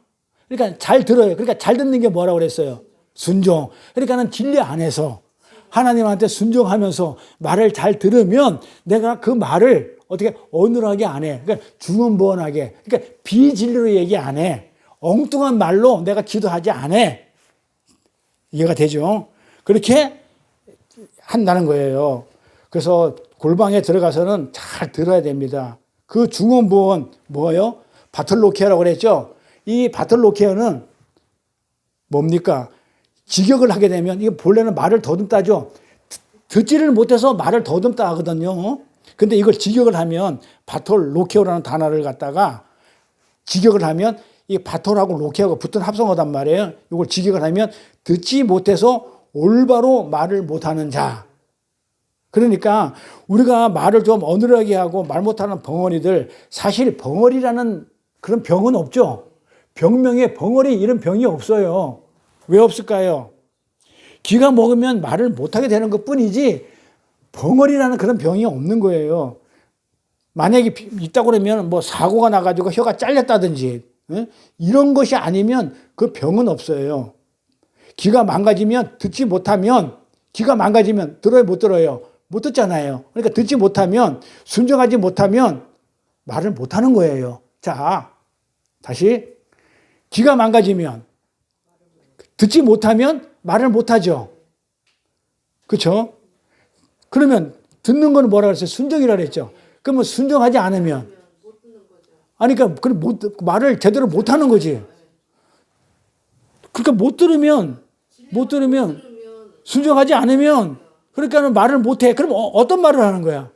그러니까 잘 들어요. 그러니까 잘 듣는 게 뭐라고 그랬어요? 순종. 그러니까는 진리 안에서 하나님한테 순종하면서 말을 잘 들으면 내가 그 말을 어떻게 어눌하게 안 해. 그러니까 중언부언하게. 그러니까 비진리로 얘기 안 해. 엉뚱한 말로 내가 기도하지 않아. 이해가 되죠? 그렇게 한다는 거예요. 그래서 골방에 들어가서는 잘 들어야 됩니다. 그 중언부언 뭐예요? 바톨로케어라고 그랬죠? 이 바톨로케어는 뭡니까? 직역을 하게 되면 이게 본래는 말을 더듬다죠. 듣지를 못해서 말을 더듬다 하거든요. 근데 이걸 직역을 하면 바톨로케어라는 단어를 갖다가 직역을 하면 이 바톨하고 로케하고 붙은 합성어단 말이에요. 이걸 직역을 하면 듣지 못해서 올바로 말을 못하는 자. 그러니까 우리가 말을 좀 어눌하게 하고 말 못하는 벙어리들, 사실 벙어리라는 그런 병은 없죠. 병명에 벙어리 이런 병이 없어요. 왜 없을까요? 귀가 먹으면 말을 못하게 되는 것 뿐이지 벙어리라는 그런 병이 없는 거예요. 만약에 있다고 그러면 뭐 사고가 나가지고 혀가 잘렸다든지 이런 것이 아니면 그 병은 없어요. 귀가 망가지면 듣지 못하면 귀가 망가지면 들어요 못 들어요? 못 듣잖아요. 그러니까 듣지 못하면 순종하지 못하면 말을 못하는 거예요. 자, 다시 귀가 망가지면 듣지 못하면 말을 못하죠. 그렇죠? 그러면 듣는 건 뭐라 그랬어요? 순종이라 그랬죠. 그러면 순종하지 않으면 아니 그러니까 말을 제대로 못하는 거지. 그러니까 못 들으면 순종하지 않으면 그러니까 말을 못해. 그럼 어떤 말을 하는 거야?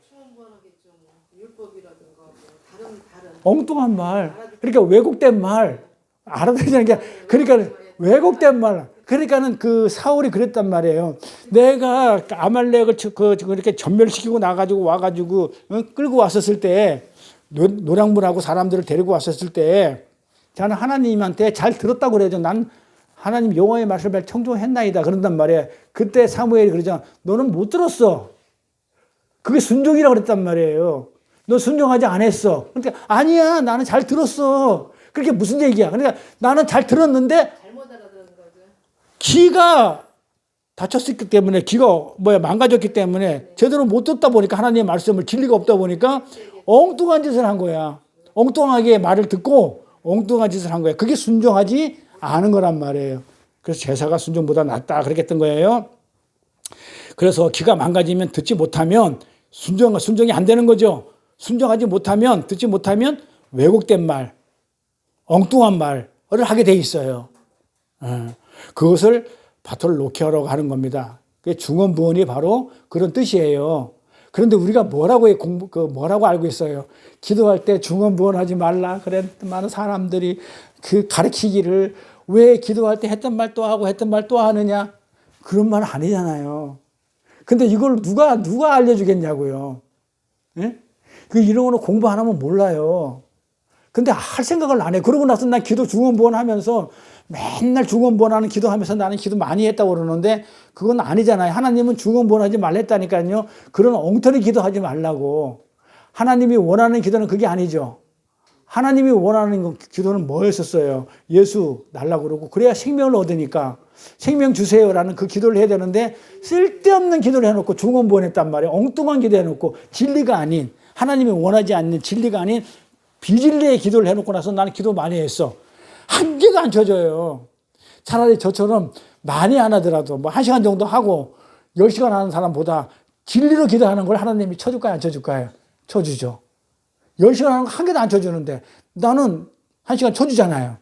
엉뚱한 말. 그러니까 왜곡된 말. 알아들으는 게 그러니까 왜곡된 말. 그러니까는 그 사울이 그랬단 말이에요. 내가 아말렉을 그렇게 전멸시키고 나가지고 와가지고 끌고 왔었을 때 노량물하고 사람들을 데리고 왔었을 때 저는 하나님한테 잘 들었다고 그래죠. 난 하나님 여호와의 말씀을 청종했나이다 그런단 말이에요. 그때 사무엘이 그러잖아. 너는 못 들었어. 그게 순종이라고 그랬단 말이에요. 너 순종하지 않았어. 그러니까 아니야 나는 잘 들었어. 그게 무슨 얘기야. 그러니까 나는 잘 들었는데 귀가 다쳤기 때문에 귀가 망가졌기 때문에 제대로 못 듣다 보니까 하나님의 말씀을 진리가 없다 보니까 엉뚱한 짓을 한 거야. 엉뚱하게 말을 듣고 엉뚱한 짓을 한 거야. 그게 순종하지 않은 거란 말이에요. 그래서 제사가 순종보다 낫다 그랬던 거예요. 그래서 귀가 망가지면 듣지 못하면 순종이 안 되는 거죠. 순종하지 못하면 듣지 못하면 왜곡된 말, 엉뚱한 말을 하게 돼 있어요. 그것을 바톨로케어라고 하는 겁니다. 중언부언이 바로 그런 뜻이에요. 그런데 우리가 뭐라고 알고 있어요? 기도할 때 중언부언하지 말라. 그래 많은 사람들이 그 가르치기를 왜 기도할 때 했던 말 또 하고 했던 말 또 하느냐? 그런 말 아니잖아요. 근데 이걸 누가 알려주겠냐고요. 예? 이런 거는 공부 안 하면 몰라요. 근데 할 생각을 안 해. 그러고 나서 난 기도 중언부언 하면서 맨날 중언부언하는 기도하면서 나는 기도 많이 했다고 그러는데 그건 아니잖아요. 하나님은 중언부언하지 말랬다니까요. 그런 엉터리 기도하지 말라고. 하나님이 원하는 기도는 그게 아니죠. 하나님이 원하는 기도는 뭐였었어요? 예수 날라고 그러고 그래야 생명을 얻으니까 생명 주세요라는 그 기도를 해야 되는데 쓸데없는 기도를 해놓고 중언부언했단 말이에요. 엉뚱한 기도 해놓고 진리가 아닌 하나님이 원하지 않는 진리가 아닌 비진리의 기도를 해놓고 나서 나는 기도 많이 했어. 한 개도 안 쳐져요. 차라리 저처럼 많이 안 하더라도 뭐 1시간 정도 하고 10시간 하는 사람보다 진리로 기도하는 걸 하나님이 쳐줄까요? 안 쳐줄까요? 쳐주죠. 10시간 하는 거 한 개도 안 쳐주는데 나는 1시간 쳐주잖아요.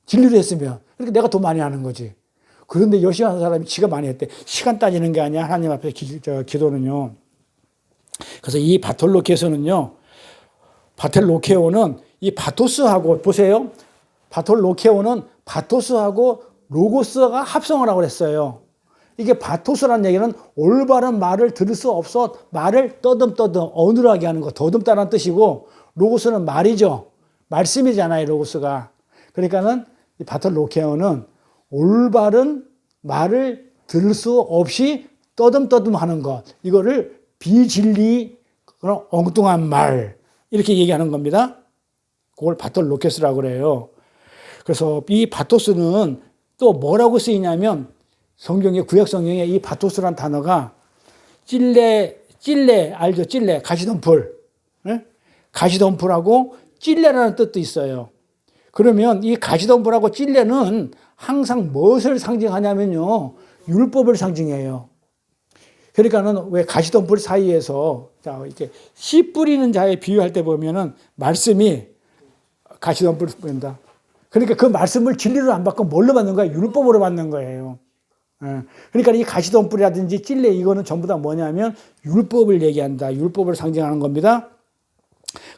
진리로 했으면. 그러니까 내가 더 많이 하는 거지. 그런데 10시간 하는 사람이 지가 많이 했대. 시간 따지는 게 아니야. 하나님 앞에 기도는요. 그래서 이 바톨로케오는요. 바톨로케오는 이 바토스하고 보세요. 바톨로케오는 바토스하고 로고스가 합성을 하고 그랬어요. 이게 바토스라는 얘기는 올바른 말을 들을 수 없어 말을 떠듬떠듬 어눌하게 하는 거, 더듬다는 뜻이고, 로고스는 말이죠. 말씀이잖아요, 로고스가. 그러니까는 이 바톨로케오는 올바른 말을 들을 수 없이 떠듬떠듬 하는 것, 이거를 비진리, 그런 엉뚱한 말, 이렇게 얘기하는 겁니다. 그걸 바톨로케스라고 그래요. 그래서 이 바토스는 또 뭐라고 쓰이냐면, 성경의 구약 성경에 이 바토스란 단어가 찔레 알죠? 찔레, 가시덤불. 네? 가시덤불하고 찔레라는 뜻도 있어요. 그러면 이 가시덤불하고 찔레는 항상 무엇을 상징하냐면요, 율법을 상징해요. 그러니까는 왜 가시덤불 사이에서 자 이렇게 씨 뿌리는 자에 비유할 때 보면은 말씀이 가시덤불을 뿌린다. 그러니까 그 말씀을 진리로 안 받고 뭘로 받는 거야? 율법으로 받는 거예요. 그러니까 이 가시덤불이라든지 찔레 이거는 전부 다 뭐냐면 율법을 얘기한다. 율법을 상징하는 겁니다.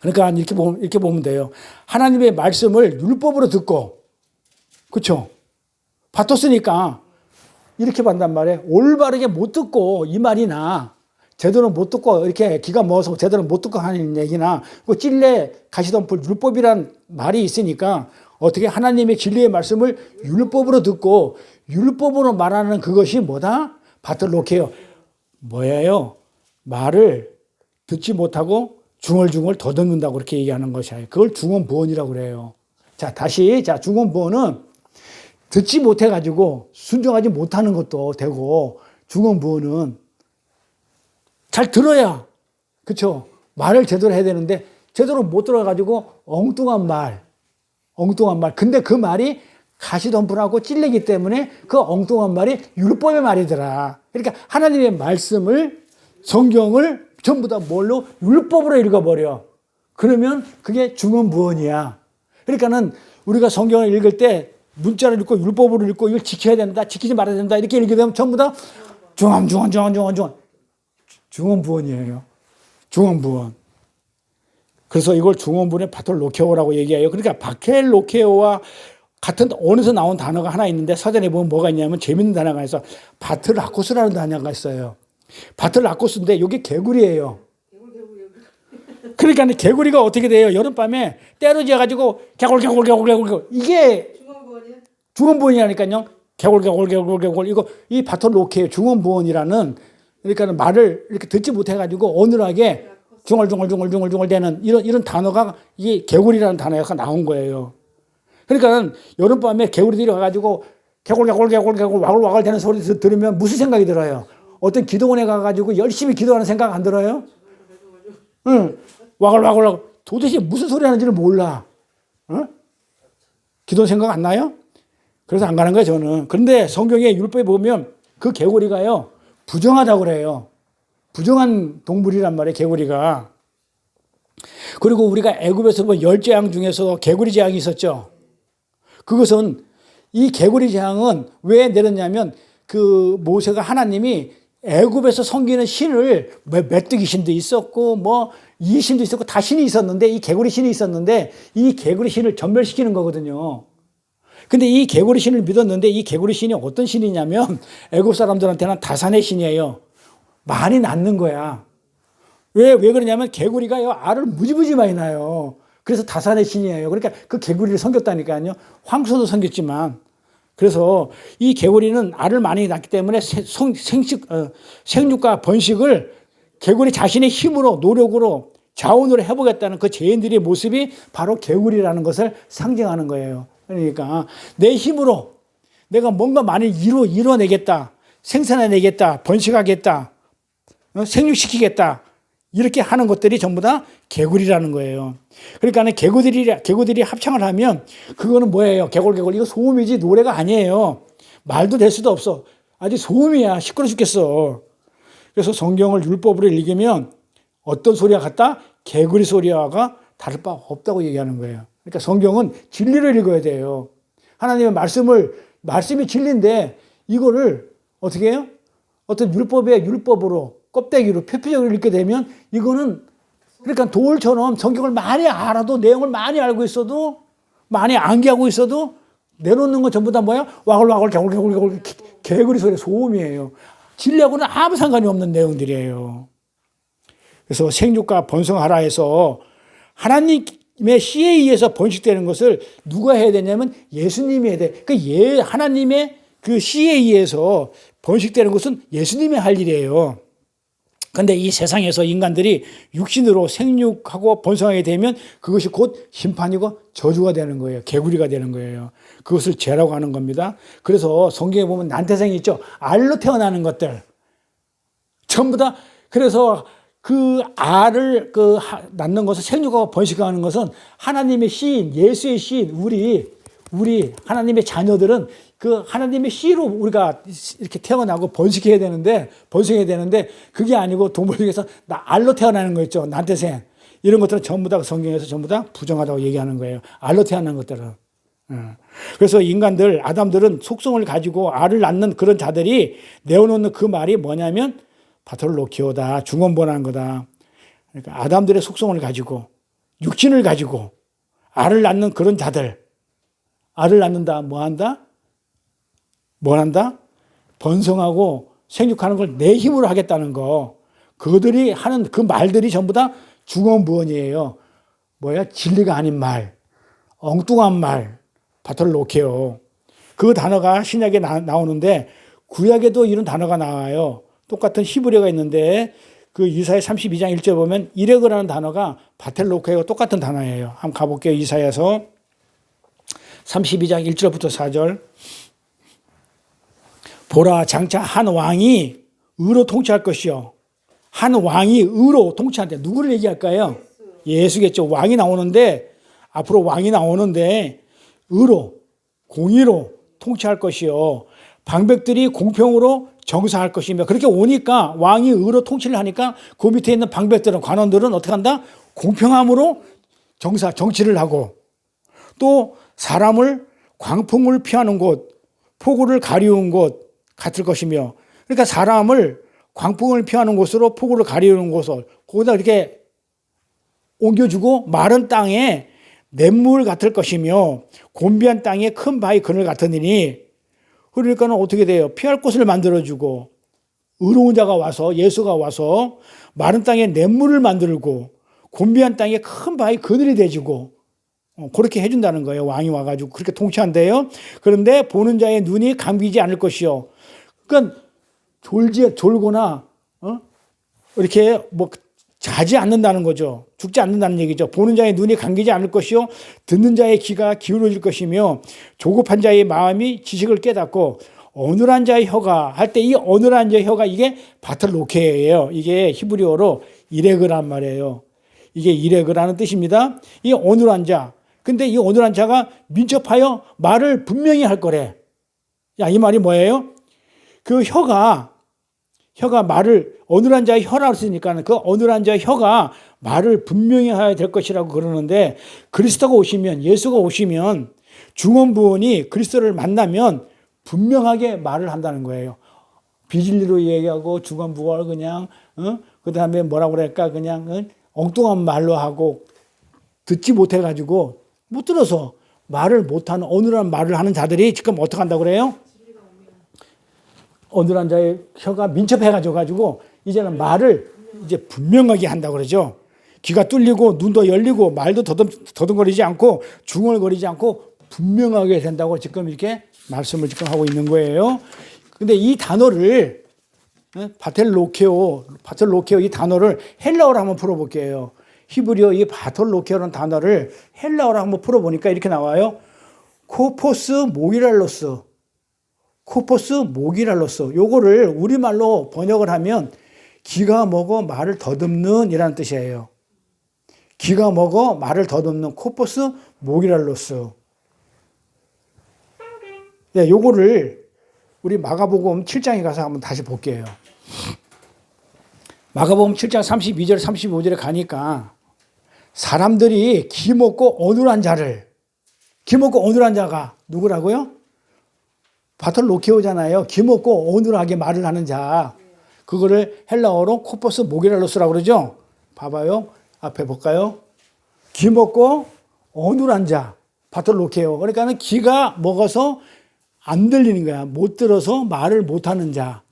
그러니까 이렇게 보면 돼요. 하나님의 말씀을 율법으로 듣고, 그렇죠? 바토스니까 이렇게 받단 말이에요. 올바르게 못 듣고 이 말이나 제대로 못 듣고 이렇게 기가 먹어서 제대로 못 듣고 하는 얘기나 그 찔레 가시덤불 율법이란 말이 있으니까 어떻게 하나님의 진리의 말씀을 율법으로 듣고 율법으로 말하는 그것이 뭐다? 바톨로케요. 뭐예요? 말을 듣지 못하고 중얼중얼 더듬는다고 그렇게 얘기하는 것이에요. 그걸 중언부언이라고 그래요. 자, 다시 중언부언은 듣지 못해가지고 순종하지 못하는 것도 되고, 중언부언은 잘 들어야, 그렇죠? 말을 제대로 해야 되는데 제대로 못 들어가지고 엉뚱한 말. 근데 그 말이 가시덤불하고 찔리기 때문에 그 엉뚱한 말이 율법의 말이더라. 그러니까 하나님의 말씀을, 성경을 전부 다 뭘로? 율법으로 읽어버려. 그러면 그게 중언부언이야. 그러니까는 우리가 성경을 읽을 때 문자를 읽고 율법으로 읽고 이걸 지켜야 된다, 지키지 말아야 된다 이렇게 읽게 되면 전부 다 중언부언이에요. 중언부언. 그래서 이걸 중언부언의 바톨로케오라고 얘기해요. 그러니까 바켈로케오와 같은 어느서 나온 단어가 하나 있는데 서전에 보면 뭐가 있냐면 재밌는 단어가 있어. 바틀라코스라는 단어가 있어요. 바틀라코스인데 이게 개구리예요. 그러니까 개구리가 어떻게 돼요? 여름밤에 때로 지어가지고 개골 이게 중언부언이라니까요. 개골 이거 이 바톨로케오 중언부언이라는, 그러니까 말을 이렇게 듣지 못해가지고 어눌하게 중얼 되는 이런 단어가 이게 개구리라는 단어가 나온 거예요. 그러니까 여름밤에 개구리들이 와가지고 개골 와글와글 되는 소리 들으면 무슨 생각이 들어요? 어떤 기도원에 가가지고 열심히 기도하는 생각 안 들어요? 응. 와글와글 도대체 무슨 소리 하는지를 몰라. 어? 기도 생각 안 나요? 그래서 안 가는 거예요, 저는. 그런데 성경의 율법에 보면 그 개구리가요, 부정하다고 그래요. 부정한 동물이란 말이에요, 개구리가. 그리고 우리가 애굽에서 보면 10재앙 중에서 개구리 재앙이 있었죠. 그것은, 이 개구리 재앙은 왜 내렸냐면 그 모세가 하나님이 애굽에서 섬기는 신을, 메뚜기 신도 있었고 뭐 이 신도 있었고 다 신이 있었는데, 이 개구리 신이 있었는데 이 개구리 신을 전멸시키는 거거든요. 근데 이 개구리 신을 믿었는데 이 개구리 신이 어떤 신이냐면 애굽 사람들한테는 다산의 신이에요. 많이 낳는 거야. 왜 그러냐면 개구리가요, 알을 무지무지 많이 낳아요. 그래서 다산의 신이에요. 그러니까 그 개구리를 섬겼다니까요. 황소도 섬겼지만. 그래서 이 개구리는 알을 많이 낳기 때문에 생육과 번식을 개구리 자신의 힘으로, 노력으로, 자원으로 해보겠다는 그 죄인들의 모습이 바로 개구리라는 것을 상징하는 거예요. 그러니까 내 힘으로 내가 뭔가 많이 이뤄내겠다, 생산해내겠다, 번식하겠다, 생육시키겠다, 이렇게 하는 것들이 전부 다 개구리라는 거예요. 그러니까 개구들이 합창을 하면 그거는 뭐예요? 개골 이거 소음이지 노래가 아니에요. 말도 될 수도 없어. 아주 소음이야. 시끄러 죽겠어. 그래서 성경을 율법으로 읽으면 어떤 소리와 같다? 개구리 소리와가 다를 바 없다고 얘기하는 거예요. 그러니까 성경은 진리를 읽어야 돼요. 하나님의 말씀이 진리인데 이거를 어떻게 해요? 어떤 율법으로 껍데기로 표피적으로 읽게 되면 이거는, 그러니까 돌처럼 성경을 많이 알아도, 내용을 많이 알고 있어도, 많이 암기하고 있어도 내놓는 건 전부 다 뭐야? 와글와글 개굴개굴 개구리 소리 소음이에요. 진리하고는 아무 상관이 없는 내용들이에요. 그래서 생육과 번성하라 해서 하나님의 씨에 의해서 번식되는 것을 누가 해야 되냐면 예수님이 해야 돼. 하나님의 그 씨에 의해서 번식되는 것은 예수님이 할 일이에요. 그런데 이 세상에서 인간들이 육신으로 생육하고 번성하게 되면 그것이 곧 심판이고 저주가 되는 거예요. 개구리가 되는 거예요. 그것을 죄라고 하는 겁니다. 그래서 성경에 보면 난태생이 있죠. 알로 태어나는 것들. 전부 다 그래서 그 알을 낳는 것을 생육하고 번식하는 것은 하나님의 씨인 예수의 씨인 우리 하나님의 자녀들은 그 하나님의 씨로 우리가 이렇게 태어나고 번식해야 되는데 그게 아니고 동물 중에서 알로 태어나는 거 있죠. 난태생. 이런 것들은 전부 다 성경에서 전부 다 부정하다고 얘기하는 거예요. 알로 태어난 것들은. 그래서 아담들은 속성을 가지고 알을 낳는 그런 자들이 내어놓는 그 말이 뭐냐면 파톨로키오다. 중언번한 거다. 그러니까 아담들의 속성을 가지고 육신을 가지고 알을 낳는 그런 자들. 알을 낳는다. 뭐 한다? 번성하고 생육하는 걸 내 힘으로 하겠다는 거. 그들이 하는 그 말들이 전부 다 중언부언이에요. 진리가 아닌 말, 엉뚱한 말, 파톨로케오. 그 단어가 신약에 나오는데 구약에도 이런 단어가 나와요. 똑같은 히브리어가 있는데 그 이사야 32장 1절 보면 이레그라는 단어가 파텔로케오 똑같은 단어예요. 한번 가볼게요. 이사야서 32장 1절부터 4절. 보라, 장차 한 왕이 의로 통치할 것이요. 한 왕이 의로 통치한대. 누구를 얘기할까요? 예수겠죠. 왕이 나오는데, 앞으로 왕이 나오는데, 의로, 공의로 통치할 것이요. 방백들이 공평으로 정사할 것이며, 그렇게 오니까 왕이 의로 통치를 하니까 그 밑에 있는 방백들은, 관원들은 어떻게 한다? 공평함으로 정치를 하고, 또 사람을 광풍을 피하는 곳, 폭우를 가리운 곳 같을 것이며, 그러니까 사람을 광풍을 피하는 곳으로 폭우를 가리우는 곳을 거기다 이렇게 옮겨주고 마른 땅에 냇물 같을 것이며 곤비한 땅에 큰 바위 그늘 같으니, 그러니까는 어떻게 돼요? 피할 곳을 만들어주고 의로운 자가 와서 예수가 와서 마른 땅에 냇물을 만들고 곤비한 땅에 큰 바위 그늘이 돼주고 그렇게 해준다는 거예요. 왕이 와가지고 그렇게 통치한대요. 그런데 보는 자의 눈이 감기지 않을 것이요. 그러니까 졸거나 이렇게 자지 않는다는 거죠. 죽지 않는다는 얘기죠. 보는 자의 눈이 감기지 않을 것이요. 듣는 자의 귀가 기울어질 것이며 조급한 자의 마음이 지식을 깨닫고 어눌한 자의 혀가 할 때 이 어눌한 자의 혀가 이게 바틀로케예요. 이게 히브리어로 이레그란 말이에요. 이게 이레그라는 뜻입니다. 이 어눌한 자. 근데 이 어눌한 자가 민첩하여 말을 분명히 할 거래. 야, 이 말이 뭐예요? 그 혀가 말을 어눌한 자의 혀라고 쓰니까 그 어눌한 자의 혀가 말을 분명히 해야 될 것이라고 그러는데, 그리스도가 오시면, 예수가 오시면 중언부언이 그리스도를 만나면 분명하게 말을 한다는 거예요. 비진리로 얘기하고 중언부언을 그냥 그 다음에 뭐라고 그럴까 그냥 엉뚱한 말로 하고 듣지 못해가지고 못 들어서 말을 못하는 어눌한 말을 하는 자들이 지금 어떻게 한다고 그래요? 어눌한 자의 혀가 민첩해가지고 이제는 말을 이제 분명하게 한다고 그러죠. 귀가 뚫리고 눈도 열리고 말도 더듬거리지 않고 중얼거리지 않고 분명하게 된다고 지금 이렇게 말씀을 지금 하고 있는 거예요. 근데 이 단어를 바텔로케오 이 단어를 헬라어로 한번 풀어볼게요. 히브리어 이 바톨로케오라는 단어를 헬라어로 한번 풀어보니까 이렇게 나와요. 코포스 모기랄로스. 요거를 우리말로 번역을 하면 기가 먹어 말을 더듬는 이라는 뜻이에요. 기가 먹어 말을 더듬는 코포스 모기랄로스. 네, 요거를 우리 마가복음 7장에 가서 한번 다시 볼게요. 마가복음 7장 32절 35절에 가니까 사람들이 기먹고 어눌한 자가 누구라고요? 바톨로케오잖아요. 기먹고 어눌하게 말을 하는 자. 그거를 헬라어로 코포스 모기랄로스라고 그러죠. 봐봐요. 앞에 볼까요? 기먹고 어눌한 자. 바톨로케오. 그러니까는 귀가 먹어서 안 들리는 거야. 못 들어서 말을 못하는 자.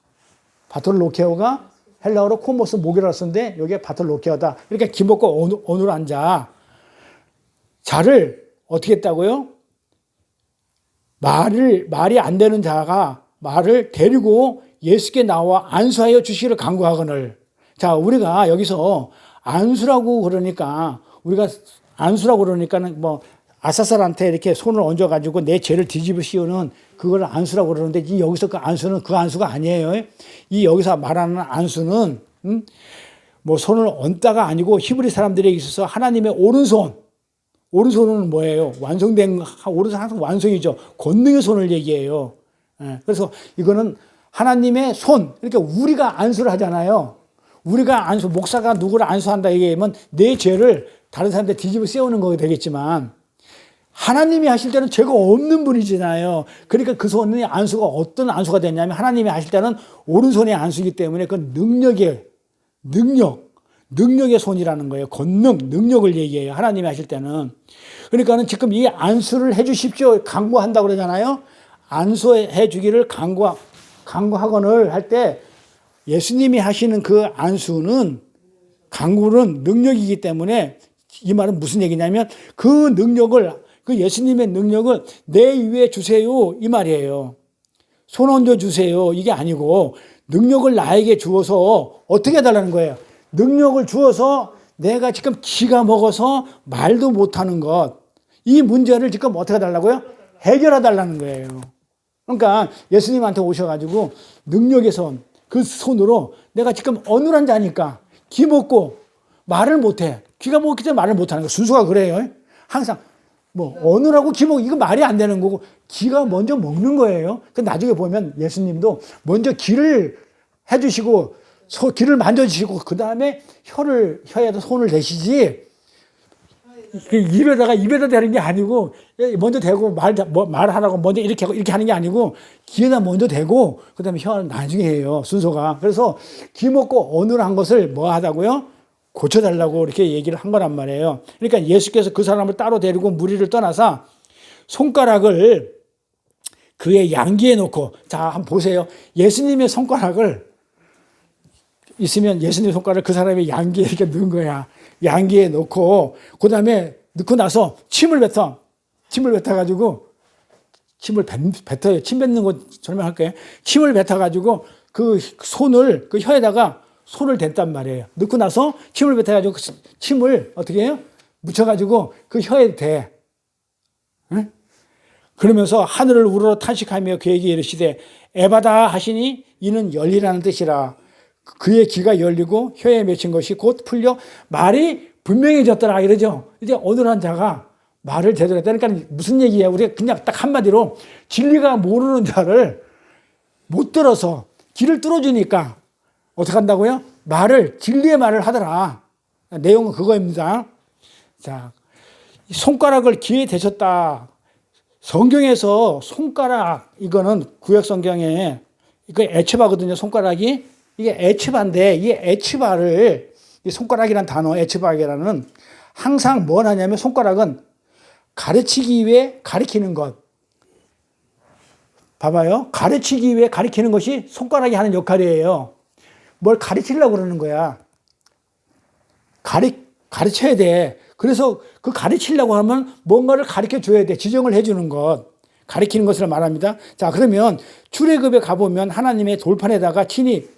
바톨로케오가 헬라어로 코모스 목이라고 쓰는데 여기에 바톨로케오다. 그러니까 귀 먹고 어눌한 자. 자를 어떻게 했다고요? 말이 안 되는 자가 말을 데리고 예수께 나와 안수하여 주시기를 간구하거늘. 자, 우리가 여기서 안수라고 그러니까는 뭐 아사살한테 이렇게 손을 얹어가지고 내 죄를 뒤집어 씌우는 그걸 안수라고 그러는데 이 여기서 그 안수는 그 안수가 아니에요. 이 여기서 말하는 안수는 뭐 손을 얹다가 아니고 히브리 사람들에게 있어서 하나님의 오른손은 뭐예요? 완성된 오른손 항상 완성이죠. 권능의 손을 얘기해요. 그래서 이거는 하나님의 손. 그러니까 우리가 안수를 하잖아요. 우리가 안수, 목사가 누구를 안수한다 얘기하면 내 죄를 다른 사람한테 뒤집어 씌우는 거 되겠지만 하나님이 하실 때는 죄가 없는 분이잖아요. 그러니까 그 손의 안수가 어떤 안수가 되냐면 하나님이 하실 때는 오른손의 안수이기 때문에 그 능력의 손이라는 거예요. 권능, 능력을 얘기해요. 하나님이 하실 때는. 그러니까는 지금 이 안수를 해 주십시오. 간구한다고 그러잖아요. 안수해 주기를 간구하거늘 할 때 예수님이 하시는 그 안수는 간구는 능력이기 때문에 이 말은 무슨 얘기냐면 그 예수님의 능력을 내 위에 주세요. 이 말이에요. 손 얹어 주세요. 이게 아니고 능력을 나에게 주어서 어떻게 해달라는 거예요. 능력을 주어서 내가 지금 기가 먹어서 말도 못하는 것, 이 문제를 지금 어떻게 해달라고요? 해결해 달라는 거예요. 그러니까 예수님한테 오셔가지고 능력의 손, 그 손으로 내가 지금 어눌한 자니까 기 먹고 말을 못해. 귀가 먹기 때문에 말을 못하는 거예요. 순수가 그래요. 항상 뭐 어느라고 기 먹고 이거 말이 안 되는 거고 기가 먼저 먹는 거예요. 그 나중에 보면 예수님도 먼저 기를 해주시고 귀를 만져주시고 그 다음에 혀에다 손을 대시지 입에다 대는 게 아니고 먼저 대고 말하라고 먼저 이렇게 하고 이렇게 하는 게 아니고 귀에다 먼저 대고 그 다음에 혀는 나중에 해요. 순서가. 그래서 귀 먹고 어눌한 것을 뭐 하다고요? 고쳐달라고 이렇게 얘기를 한 거란 말이에요. 그러니까 예수께서 그 사람을 따로 데리고 무리를 떠나서 손가락을 그의 양귀에 놓고 자 한번 보세요. 예수님의 손가락을 있으면 예수님 손가락을 그 사람의 양귀에 이렇게 넣은 거야. 양귀에 놓고 그 다음에 넣고 나서 침을 뱉어가지고 침을 뱉어요. 침 뱉는 거 설명할게요. 침을 뱉어가지고 그 손을 그 혀에다가 손을 댔단 말이에요. 넣고 나서 침을 뱉어가지고 침을 어떻게 해요? 묻혀가지고 그 혀에 대. 응? 그러면서 하늘을 우러러 탄식하며 그에게 이르시되 에바다 하시니 이는 열리라는 뜻이라. 그의 귀가 열리고 혀에 맺힌 것이 곧 풀려 말이 분명해졌더라 이러죠. 이제 어눌한 자가 말을 제대로 했다. 그러니까 무슨 얘기야? 우리가 그냥 딱 한마디로 진리가 모르는 자를 못 들어서 귀를 뚫어주니까 어떻게 한다고요? 진리의 말을 하더라. 내용은 그거입니다. 자, 손가락을 귀에 대셨다. 성경에서 손가락, 이거는 구약 성경에 이거 에츠바거든요. 손가락이. 이게 에츠바인데, 이 에츠바를, 이 손가락이라는 단어, 에츠바이라는 항상 뭘 하냐면 손가락은 가르치기 위해 가리키는 것. 봐봐요. 가르치기 위해 가리키는 것이 손가락이 하는 역할이에요. 뭘 가르치려고 그러는 거야. 가르쳐야 돼. 그래서 그 가르치려고 하면 뭔가를 가르쳐 줘야 돼. 지정을 해주는 것. 가르치는 것을 말합니다. 자, 그러면 출애굽에 가보면 하나님의 돌판에다가 친히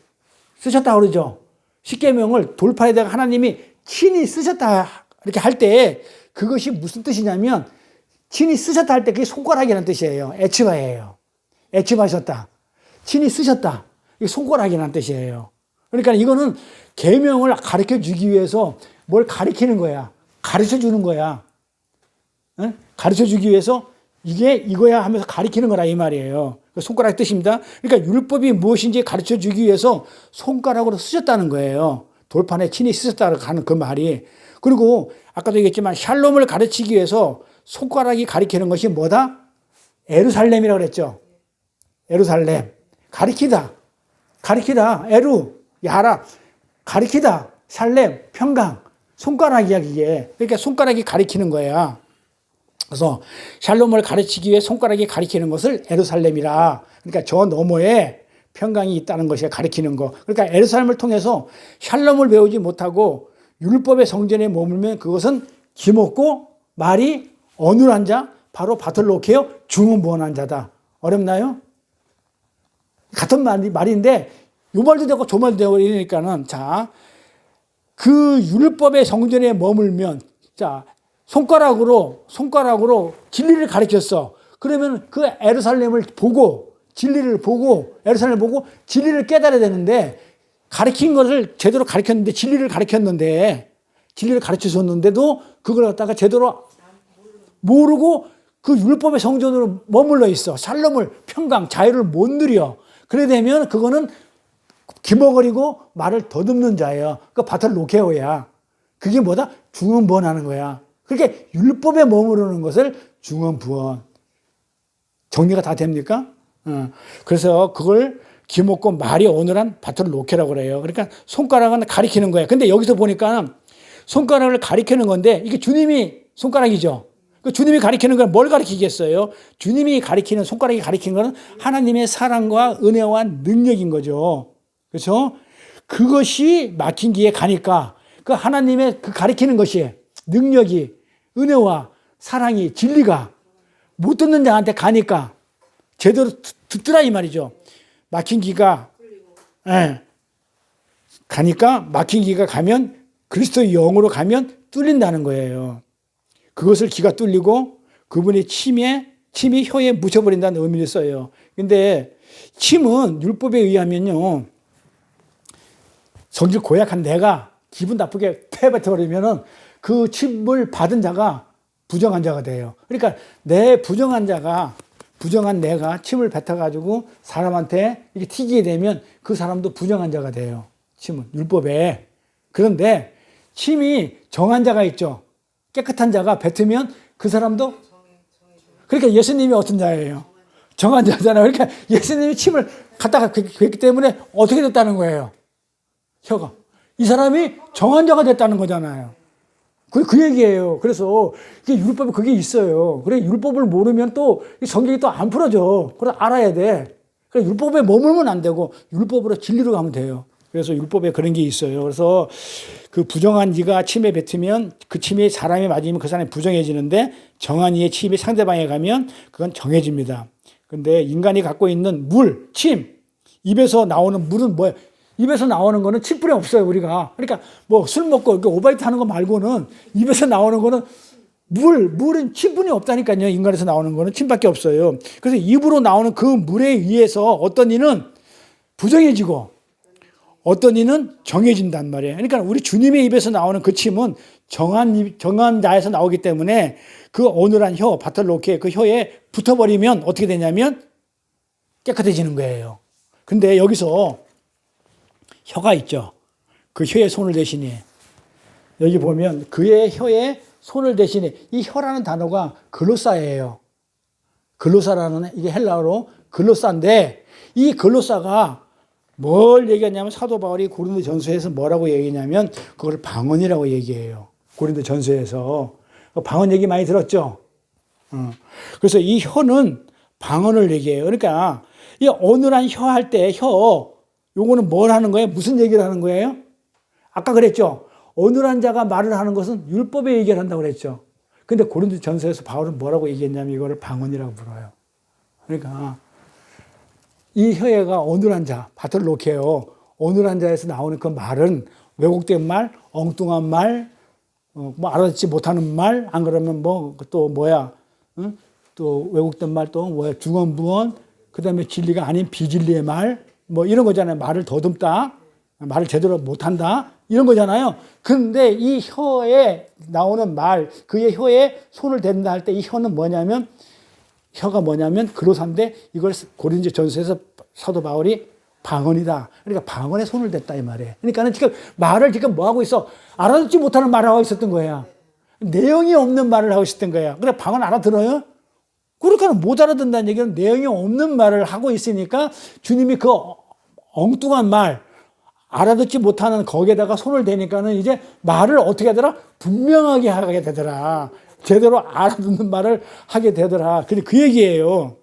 쓰셨다 그러죠. 십계명을 돌판에다가 하나님이 친히 쓰셨다 이렇게 할 때 그것이 무슨 뜻이냐면 친히 쓰셨다 할 때 그게 손가락이라는 뜻이에요. 에츠바예요. 에츠바셨다. 친히 쓰셨다. 이게 손가락이라는 뜻이에요. 그러니까 이거는 계명을 가르쳐 주기 위해서 뭘 가르치는 거야. 가르쳐 주는 거야. 응? 가르쳐 주기 위해서 이게 이거야 하면서 가르치는 거라 이 말이에요. 손가락 뜻입니다. 그러니까 율법이 무엇인지 가르쳐 주기 위해서 손가락으로 쓰셨다는 거예요. 돌판에 친히 쓰셨다고 하는 그 말이. 그리고 아까도 얘기했지만 샬롬을 가르치기 위해서 손가락이 가리키는 것이 뭐다? 에루살렘이라고 그랬죠. 에루살렘. 가리키다. 야라. 가리키다. 살렘. 평강. 손가락이야, 이게. 그러니까 손가락이 가리키는 거야. 그래서 샬롬을 가르치기 위해 손가락이 가리키는 것을 예루살렘이라. 그러니까 저 너머에 평강이 있다는 것이 가리키는 거. 그러니까 예루살렘을 통해서 샬롬을 배우지 못하고 율법의 성전에 머물면 그것은 기먹고 말이 어눌한 자, 바로 바틀로케요 중언부언한 자다. 어렵나요? 같은 말인데 요 말도 되고 저 말도 되고 이러니까는 자, 그 율법의 성전에 머물면 자, 손가락으로 진리를 가르쳤어. 그러면 그 예루살렘을 보고 진리를 보고 예루살렘을 보고 진리를 깨달아야 되는데 가르친 것을 제대로 가르쳤는데 진리를 가르쳐줬는데도 그걸 갖다가 제대로 모르고 그 율법의 성전으로 머물러 있어. 샬롬을 평강 자유를 못 누려. 그래 되면 그거는 기머거리고 말을 더듬는 자예요. 그 바틀로케오야. 그게 뭐다? 중언부언하는 거야. 그러니까 율법에 머무르는 것을 중언부언. 정리가 다 됩니까? 그래서 그걸 기먹고 말이 어눌한 바틀로케라고 그래요. 그러니까 손가락은 가리키는 거야. 근데 여기서 보니까 손가락을 가리키는 건데 이게 주님이 손가락이죠. 그 주님이 가리키는 건 뭘 가리키겠어요? 주님이 가리키는 손가락이 가리키는 것은 하나님의 사랑과 은혜와 능력인 거죠. 그렇죠? 그것이 막힌 길에 가니까 그 하나님의 그 가리키는 것이 능력이 은혜와 사랑이 진리가 못 듣는 자한테 가니까 제대로 듣더라 이 말이죠. 막힌 기가 가니까 막힌 기가 가면 그리스도의 영으로 가면 뚫린다는 거예요. 그것을 기가 뚫리고 그분의 침이 혀에 묻혀버린다는 의미를 써요. 근데 침은 율법에 의하면요. 성질 고약한 내가 기분 나쁘게 패뱉어버리면은 그 침을 받은 자가 부정한 자가 돼요. 그러니까 내 부정한 내가 침을 뱉어가지고 사람한테 이렇게 튀기게 되면 그 사람도 부정한 자가 돼요. 침은 율법에. 그런데 침이 정한 자가 있죠. 깨끗한 자가 뱉으면 그 사람도 그러니까 예수님이 어떤 자예요? 정한 자잖아요. 그러니까 예수님이 침을 갖다가 뱉기 때문에 어떻게 됐다는 거예요? 혀가. 이 사람이 정한 자가 됐다는 거잖아요. 그 얘기예요. 그래서 이게 율법에 그게 있어요. 그래 율법을 모르면 또 성경이 또 안 풀어져. 그래서 알아야 돼. 그래 율법에 머물면 안 되고 율법으로 진리로 가면 돼요. 그래서 율법에 그런 게 있어요. 그래서 그 부정한 이가 침에 뱉으면 그 침이 사람이 맞으면 그 사람이 부정해지는데 정한 이의 침이 상대방에 가면 그건 정해집니다. 근데 인간이 갖고 있는 물, 침, 입에서 나오는 물은 뭐예요? 입에서 나오는 거는 침뿐이 없어요, 우리가. 그러니까 뭐 술 먹고 오바이트 하는 거 말고는 입에서 나오는 거는 물은 침뿐이 없다니까요. 인간에서 나오는 거는 침밖에 없어요. 그래서 입으로 나오는 그 물에 의해서 어떤 이는 부정해지고 어떤 이는 정해진단 말이에요. 그러니까 우리 주님의 입에서 나오는 그 침은 정한 자에서 나오기 때문에 그 어눌한 혀, 바틀로케 그 혀에 붙어버리면 어떻게 되냐면 깨끗해지는 거예요. 근데 여기서 혀가 있죠. 그 혀에 손을 대시니 여기 보면 그의 혀에 손을 대시니 이 혀라는 단어가 글로사예요. 글로사라는 이게 헬라어로 글로사인데 이 글로사가 뭘 얘기하냐면 사도 바울이 고린도 전서에서 뭐라고 얘기냐면 그걸 방언이라고 얘기해요. 고린도 전서에서 방언 얘기 많이 들었죠. 그래서 이 혀는 방언을 얘기해요. 그러니까 이 어눌한 혀 할 때 요거는 뭘 하는 거예요? 무슨 얘기를 하는 거예요? 아까 그랬죠. 어눌한 자가 말을 하는 것은 율법의 얘기를 한다고 그랬죠. 근데 고린도 전서에서 바울은 뭐라고 얘기했냐면 이거를 방언이라고 불러요. 그러니까 이 혀가 어눌한 자, 바틀로케요. 어눌한 자에서 나오는 그 말은 왜곡된 말, 엉뚱한 말, 뭐 알아듣지 못하는 말, 안 그러면 또 뭐야, 응? 또 왜곡된 말 또 뭐야, 중언부언, 그 다음에 진리가 아닌 비진리의 말, 뭐 이런 거잖아요. 말을 더듬다, 말을 제대로 못한다, 이런 거잖아요. 근데 이 혀에 나오는 말, 그의 혀에 손을 댄다 할 때 이 혀는 뭐냐면 혀가 뭐냐면 글로사인데 이걸 고린도 전서에서 사도 바울이 방언이다. 그러니까 방언에 손을 댔다 이 말이에요. 그러니까 지금 말을 지금 뭐 하고 있어? 알아듣지 못하는 말을 하고 있었던 거야. 내용이 없는 말을 하고 있었던 거야. 그래 방언 알아들어요? 그러니까 못 알아듣는다는 얘기는 내용이 없는 말을 하고 있으니까 주님이 그 엉뚱한 말 알아듣지 못하는 거기에다가 손을 대니까는 이제 말을 어떻게 하더라? 분명하게 하게 되더라. 제대로 알아듣는 말을 하게 되더라. 근데 그 얘기예요.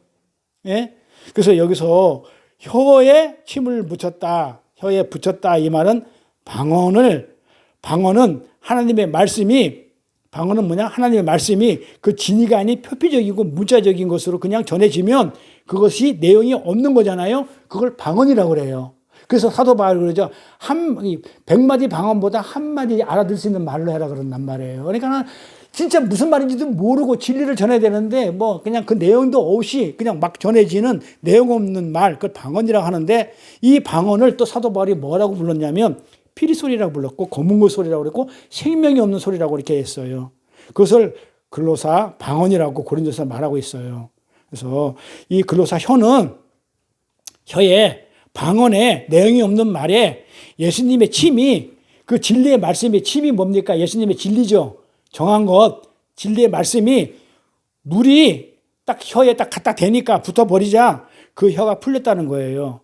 예? 그래서 여기서 혀에 힘을 붙였다. 혀에 붙였다. 이 말은 방언은 하나님의 말씀이, 방언은 뭐냐? 하나님의 말씀이 그 진리가 아닌 표피적이고 문자적인 것으로 그냥 전해지면 그것이 내용이 없는 거잖아요. 그걸 방언이라고 그래요. 그래서 사도 바울이 그러죠. 100마디 방언보다 한마디 알아들 수 있는 말로 해라 그런단 말이에요. 그러니까 진짜 무슨 말인지도 모르고 진리를 전해야 되는데 뭐 그냥 그 내용도 없이 그냥 막 전해지는 내용 없는 말, 그걸 방언이라고 하는데, 이 방언을 또 사도 바울이 뭐라고 불렀냐면 피리 소리라고 불렀고 검은 것 소리라고 그랬고 생명이 없는 소리라고 이렇게 했어요. 그것을 글로사 방언이라고 고린도서 말하고 있어요. 그래서 이 글로사 혀에 방언에 내용이 없는 말에 예수님의 침이, 그 진리의 말씀의 침이 뭡니까? 예수님의 진리죠. 정한 것, 진리의 말씀이 물이 딱 혀에 딱 갖다 대니까 붙어버리자 그 혀가 풀렸다는 거예요.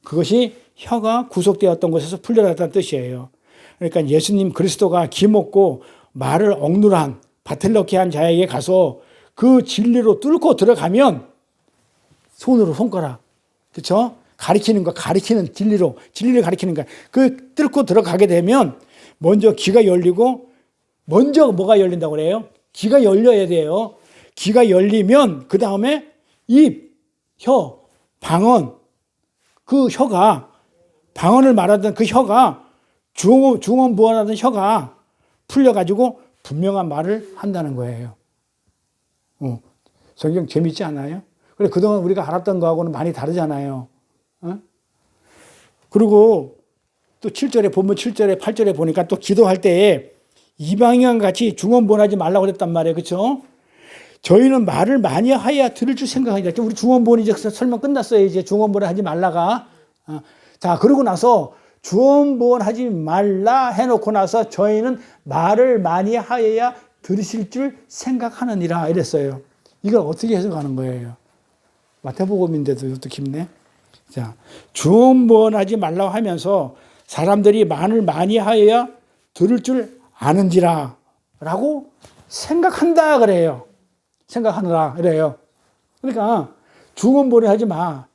그것이 혀가 구속되었던 곳에서 풀려났다는 뜻이에요. 그러니까 예수님 그리스도가 기먹고 말을 억눌한 바텔로케한 자에게 가서 그 진리로 뚫고 들어가면 손으로 손가락, 그렇죠? 가리키는 진리를 가리키는 거야. 그 뚫고 들어가게 되면 먼저 귀가 열리고, 먼저 뭐가 열린다고 그래요? 귀가 열려야 돼요. 귀가 열리면 그 다음에 입, 혀, 방언, 그 혀가, 방언을 말하던 그 혀가, 중언부언하던 혀가 풀려가지고 분명한 말을 한다는 거예요. 성경 재밌지 않아요? 그래, 그동안 우리가 알았던 거하고는 많이 다르잖아요. 그리고 또 7절에 보면 7절에 8절에 보니까 또 기도할 때에 이방인 같이 중언부언하지 말라고 그랬단 말이에요. 그렇죠? 저희는 말을 많이 하여야 들을 줄 생각하니까, 우리 중언부언 이제 설명 끝났어요. 이제 중언부언 하지 말라가. 자, 그러고 나서 중언부언 하지 말라 해놓고 나서 저희는 말을 많이 하여야 들으실 줄 생각하느니라 이랬어요. 이걸 어떻게 해석하는 거예요? 마태복음인데도 이것도 깊네. 자, 중언부언하지 말라고 하면서 사람들이 말을 많이 하여야 들을 줄 아는지라 라고 생각한다 그래요. 생각하느라 그래요. 그러니까 중언부언하지 마.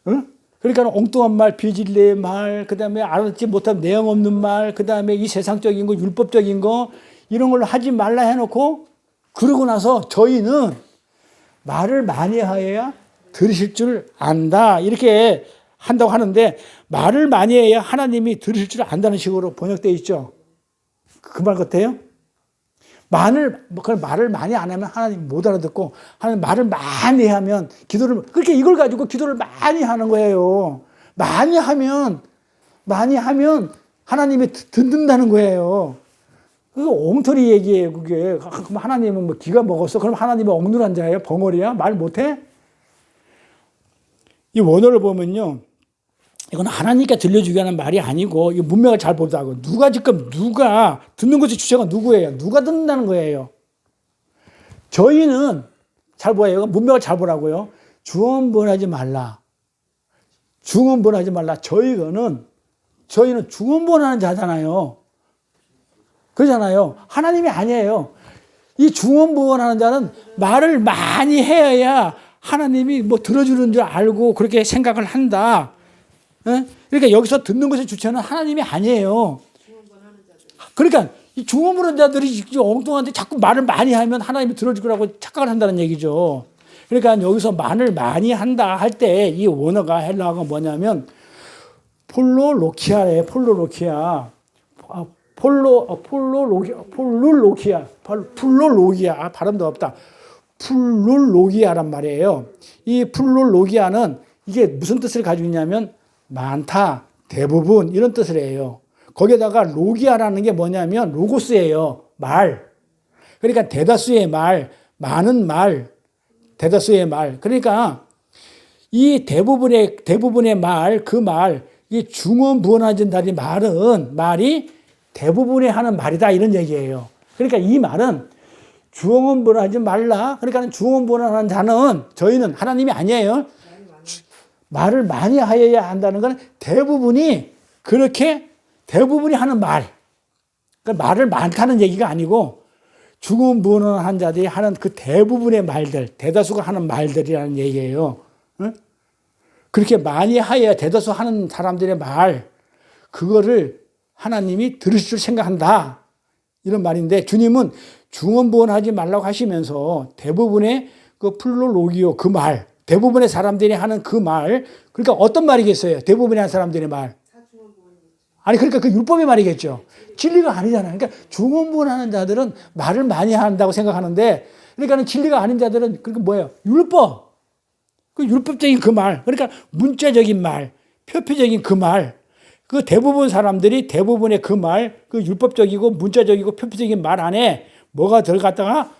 응? 그러니까 엉뚱한 말, 비질레의 말, 그 다음에 알아듣지 못한 내용 없는 말, 그 다음에 이 세상적인 거, 율법적인 거, 이런 걸로 하지 말라 해놓고, 그러고 나서 저희는 말을 많이 하여야 들으실 줄 안다. 이렇게 한다고 하는데, 말을 많이 해야 하나님이 들으실 줄 안다는 식으로 번역되어 있죠. 그 말 같아요? 말을 많이 안 하면 하나님 못 알아듣고, 하나님 말을 많이 하면 그렇게 이걸 가지고 기도를 많이 하는 거예요. 많이 하면 하나님이 듣는다는 거예요. 그거 엉터리 얘기예요, 그게. 그럼 하나님은 뭐 기가 먹었어? 그럼 하나님은 억눌한 자예요? 벙어리야? 말 못해? 이 원어를 보면요, 이건 하나님께 들려주기 위한 말이 아니고, 이 문맥을 잘 보자고. 누가 듣는 것이 주체가 누구예요? 누가 듣는다는 거예요? 저희는, 잘 보아요. 문맥을 잘 보라고요. 중언부언하지 말라. 중언부언하지 말라. 저희는 중언부언하는 자잖아요. 그러잖아요. 하나님이 아니에요. 이 중언부언하는 자는 말을 많이 해야 하나님이 뭐 들어주는 줄 알고 그렇게 생각을 한다. 그러니까 여기서 듣는 것의 주체는 하나님이 아니에요. 그러니까 이 중언부언하는 자들이 엉뚱한데 자꾸 말을 많이 하면 하나님이 들어줄 거라고 착각을 한다는 얘기죠. 그러니까 여기서 말을 많이 한다 할 때 이 원어가 헬라어가 뭐냐면 폴로로키아예요. 풀로로기아. 발음도 없다. 풀로로기아란 말이에요. 이 풀로로기아는 이게 무슨 뜻을 가지고 있냐면 많다, 대부분 이런 뜻을 해요. 거기에다가 로기아라는 게 뭐냐면 로고스예요. 말. 그러니까 대다수의 말, 많은 말, 대다수의 말. 그러니까 이 대부분의 말, 그 말, 이 중언부언하진다는 말이 대부분이 하는 말이다 이런 얘기예요. 그러니까 이 말은 중언부언하지 말라. 그러니까 중언부언하는 자는 저희는 하나님이 아니에요. 말을 많이 하여야 한다는 건 대부분이 하는 말. 그러니까 말을 많다는 얘기가 아니고 중언부언한 자들이 하는 그 대부분의 말들, 대다수가 하는 말들이라는 얘기예요. 응? 그렇게 많이 하여야 대다수 하는 사람들의 말, 그거를 하나님이 들으실 줄 생각한다. 이런 말인데 주님은 중언부언하지 말라고 하시면서 대부분의 그 플로로기오 그 말, 대부분의 사람들이 하는 그 말, 그러니까 어떤 말이겠어요? 대부분의 한 사람들의 말. 아니 그러니까 그 율법의 말이겠죠. 진리가 아니잖아요. 그러니까 중언부언하는 자들은 말을 많이 한다고 생각하는데, 그러니까는 진리가 아닌 자들은 그러니까 뭐예요? 율법. 그 율법적인 그 말, 그러니까 문자적인 말, 표피적인 그 말, 그 대부분 사람들이 대부분의 그 말, 그 율법적이고 문자적이고 표피적인 말 안에 뭐가 들어갔다가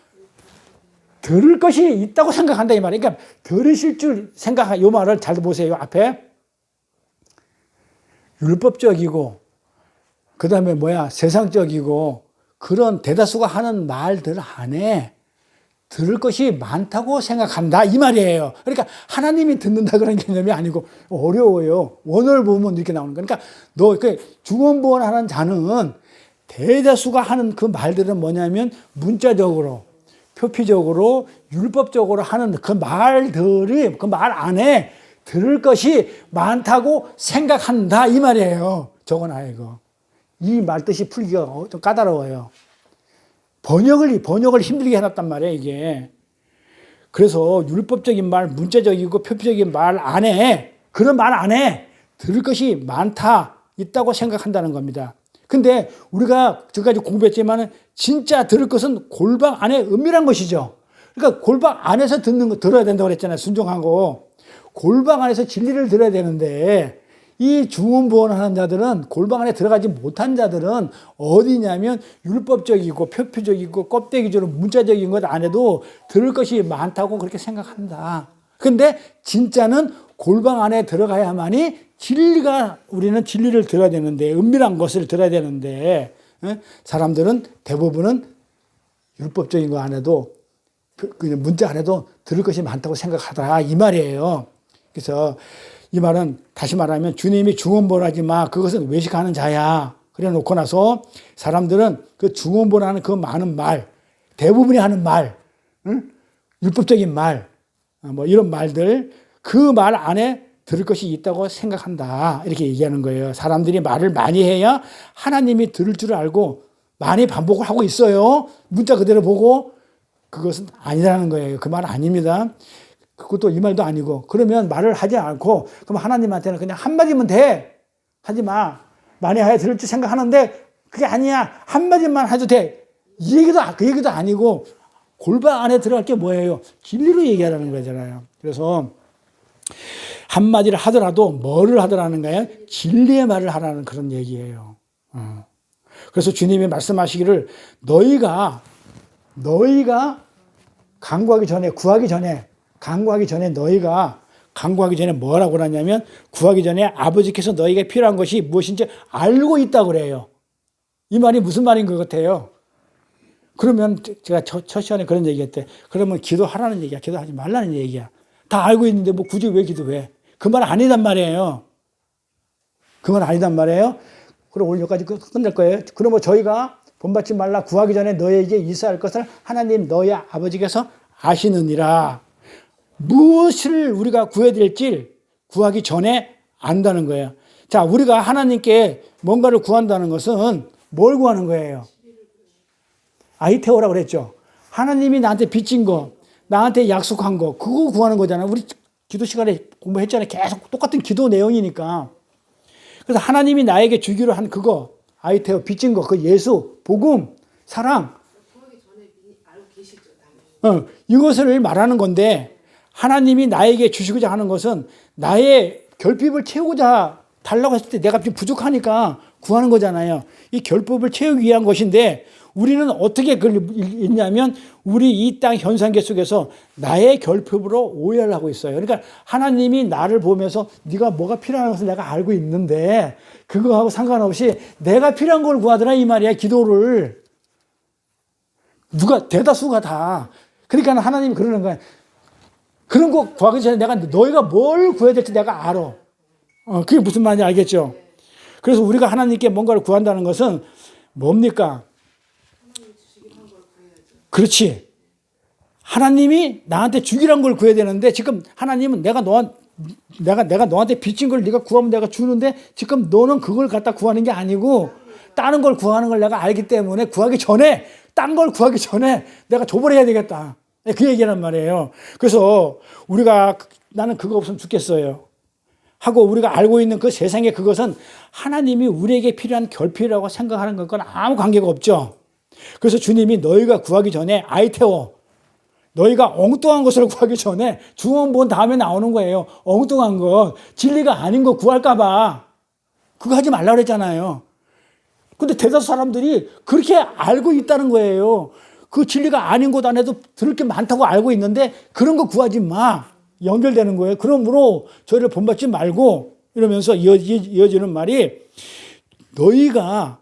들을 것이 있다고 생각한다 이 말이에요. 그러니까 들으실 줄 생각, 이 말을 잘 보세요. 앞에 율법적이고 그 다음에 세상적이고 그런 대다수가 하는 말들 안에 들을 것이 많다고 생각한다 이 말이에요. 그러니까 하나님이 듣는다 그런 개념이 아니고 어려워요. 원어를 보면 이렇게 나오는 거니까 중언부언하는 자는 대다수가 하는 그 말들은 뭐냐면 문자적으로 표피적으로 율법적으로 하는 그 말들이 그 말 안에 들을 것이 많다고 생각한다 이 말이에요. 적어놔요 이거. 이 말 뜻이 풀기가 좀 까다로워요. 번역을 힘들게 해놨단 말이에요 이게. 그래서 율법적인 말, 문자적이고 표피적인 말 안에, 그런 말 안에 들을 것이 많다, 있다고 생각한다는 겁니다. 근데 우리가 지금까지 공부했지만 진짜 들을 것은 골방 안에 은밀한 것이죠. 그러니까 골방 안에서 들어야 된다고 그랬잖아요. 순종하고. 골방 안에서 진리를 들어야 되는데 이 중언부언하는 자들은 골방 안에 들어가지 못한 자들은 어디냐면 율법적이고 표피적이고 껍데기적으로 문자적인 것 안에도 들을 것이 많다고 그렇게 생각한다. 근데 진짜는 골방 안에 들어가야만이 우리는 진리를 들어야 되는데, 은밀한 것을 들어야 되는데, 사람들은 대부분은 율법적인 거 안에도, 문자 안에도 들을 것이 많다고 생각하더라. 이 말이에요. 그래서 이 말은 다시 말하면 주님이 중언부언하지 마. 그것은 외식하는 자야. 그래 놓고 나서 사람들은 그 중언부언하는 그 많은 말, 대부분이 하는 말, 율법적인 말, 이런 말들, 그 말 안에 들을 것이 있다고 생각한다. 이렇게 얘기하는 거예요. 사람들이 말을 많이 해야 하나님이 들을 줄 알고 많이 반복을 하고 있어요. 문자 그대로 보고. 그것은 아니라는 거예요. 그 말 아닙니다. 그것도 이 말도 아니고. 그러면 말을 하지 않고, 그럼 하나님한테는 그냥 한마디면 돼. 하지 마. 많이 해야 들을 줄 생각하는데 그게 아니야. 한마디만 해도 돼. 그 얘기도 아니고 골방 안에 들어갈 게 뭐예요? 진리로 얘기하라는 거잖아요. 그래서 한마디를 하더라도 뭐를 하더라는 거예요? 진리의 말을 하라는 그런 얘기예요. 그래서 주님이 말씀하시기를 너희가 구하기 전에 뭐라고 하냐면 구하기 전에 아버지께서 너희가 필요한 것이 무엇인지 알고 있다고 그래요. 이 말이 무슨 말인 것 같아요? 그러면 제가 첫 시간에 그런 얘기했대. 그러면 기도하라는 얘기야. 기도하지 말라는 얘기야. 다 알고 있는데 뭐 굳이 왜 기도해? 그 말 아니단 말이에요. 그 말 아니단 말이에요. 그럼 오늘 여기까지 끝낼 거예요. 그러면 저희가 본받지 말라 구하기 전에 너희에게 있어야 할 것을 하나님 너희 아버지께서 아시느니라. 무엇을 우리가 구해야 될지 구하기 전에 안다는 거예요. 자, 우리가 하나님께 뭔가를 구한다는 것은 뭘 구하는 거예요? 아이테오라고 그랬죠. 하나님이 나한테 빚진 거, 나한테 약속한 거, 그거 구하는 거잖아요. 우리 기도 시간에 공부했잖아요. 계속 똑같은 기도 내용이니까. 그래서 하나님이 나에게 주기로 한 그거, 아이테오, 빚진 거, 그 예수, 복음, 사랑. 이것을 말하는 건데, 하나님이 나에게 주시고자 하는 것은 나의 결핍을 채우고자 달라고 했을 때 내가 좀 부족하니까 구하는 거잖아요. 이 결핍을 채우기 위한 것인데 우리는 어떻게 그걸 읽냐면 우리 이 땅 현상계 속에서 나의 결핍으로 오해를 하고 있어요. 그러니까 하나님이 나를 보면서 네가 뭐가 필요한 것을 내가 알고 있는데 그거하고 상관없이 내가 필요한 걸 구하더라 이 말이야. 기도를. 대다수가 다. 그러니까 하나님이 그러는 거야. 그런 거 구하기 전에 너희가 뭘 구해야 될지 내가 알아. 그게 무슨 말인지 알겠죠? 그래서 우리가 하나님께 뭔가를 구한다는 것은 뭡니까? 그렇지. 하나님이 나한테 주기란 걸 구해야 되는데 지금 하나님은 내가 너한테 빚진 걸 네가 구하면 내가 주는데 지금 너는 그걸 갖다 구하는 게 아니고 다른 걸 구하는 걸 내가 알기 때문에 딴 걸 구하기 전에 내가 줘버려야 되겠다. 그 얘기란 말이에요. 그래서 우리가 나는 그거 없으면 죽겠어요 하고 우리가 알고 있는 그 세상의 그것은 하나님이 우리에게 필요한 결핍이라고 생각하는 것과는 아무 관계가 없죠. 그래서 주님이 너희가 구하기 전에 아이테오, 너희가 엉뚱한 것을 구하기 전에 중언부언 다음에 나오는 거예요. 엉뚱한 것, 진리가 아닌 거 구할까 봐 그거 하지 말라고 그랬잖아요. 근데 대다수 사람들이 그렇게 알고 있다는 거예요. 그 진리가 아닌 것 안에도 들을 게 많다고 알고 있는데 그런 거 구하지 마. 연결되는 거예요. 그러므로 저희를 본받지 말고 이러면서 이어지는 말이 너희가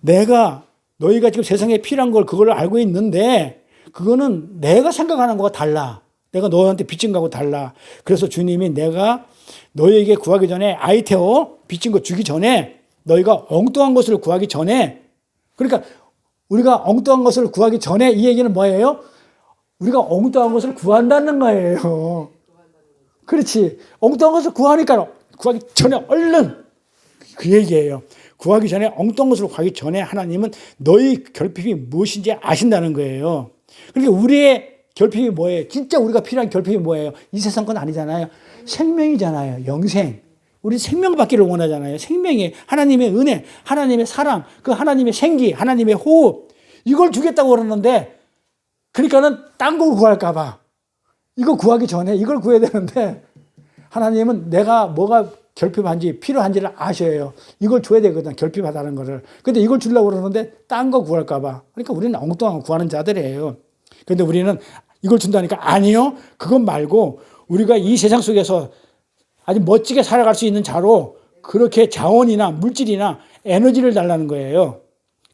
너희가 지금 세상에 필요한 걸 그걸 알고 있는데 그거는 내가 생각하는 거가 달라. 내가 너한테 빚진 거하고 달라. 그래서 주님이 내가 너희에게 구하기 전에 아이테오 빚진 거 주기 전에 너희가 엉뚱한 것을 구하기 전에 그러니까 우리가 엉뚱한 것을 구하기 전에 이 얘기는 뭐예요? 우리가 엉뚱한 것을 구한다는 거예요. 그렇지. 엉뚱한 것을 구하니까 구하기 전에 얼른 그 얘기예요. 구하기 전에 엉뚱한 것을 구하기 전에 하나님은 너희 결핍이 무엇인지 아신다는 거예요. 그러니까 우리의 결핍이 뭐예요? 진짜 우리가 필요한 결핍이 뭐예요? 이 세상 건 아니잖아요. 생명이잖아요. 영생. 우리 생명 받기를 원하잖아요. 생명이 하나님의 은혜, 하나님의 사랑, 그 하나님의 생기, 하나님의 호흡 이걸 주겠다고 그러는데 그러니까는 딴 걸 구할까 봐 이거 구하기 전에 이걸 구해야 되는데 하나님은 내가 뭐가 결핍한지 필요한지를 아셔요. 이걸 줘야 되거든. 결핍하다는 거를. 근데 이걸 주려고 그러는데 딴 거 구할까 봐. 그러니까 우리는 엉뚱한 거 구하는 자들이에요. 근데 우리는 이걸 준다니까 아니요. 그것 말고 우리가 이 세상 속에서 아주 멋지게 살아갈 수 있는 자로 그렇게 자원이나 물질이나 에너지를 달라는 거예요.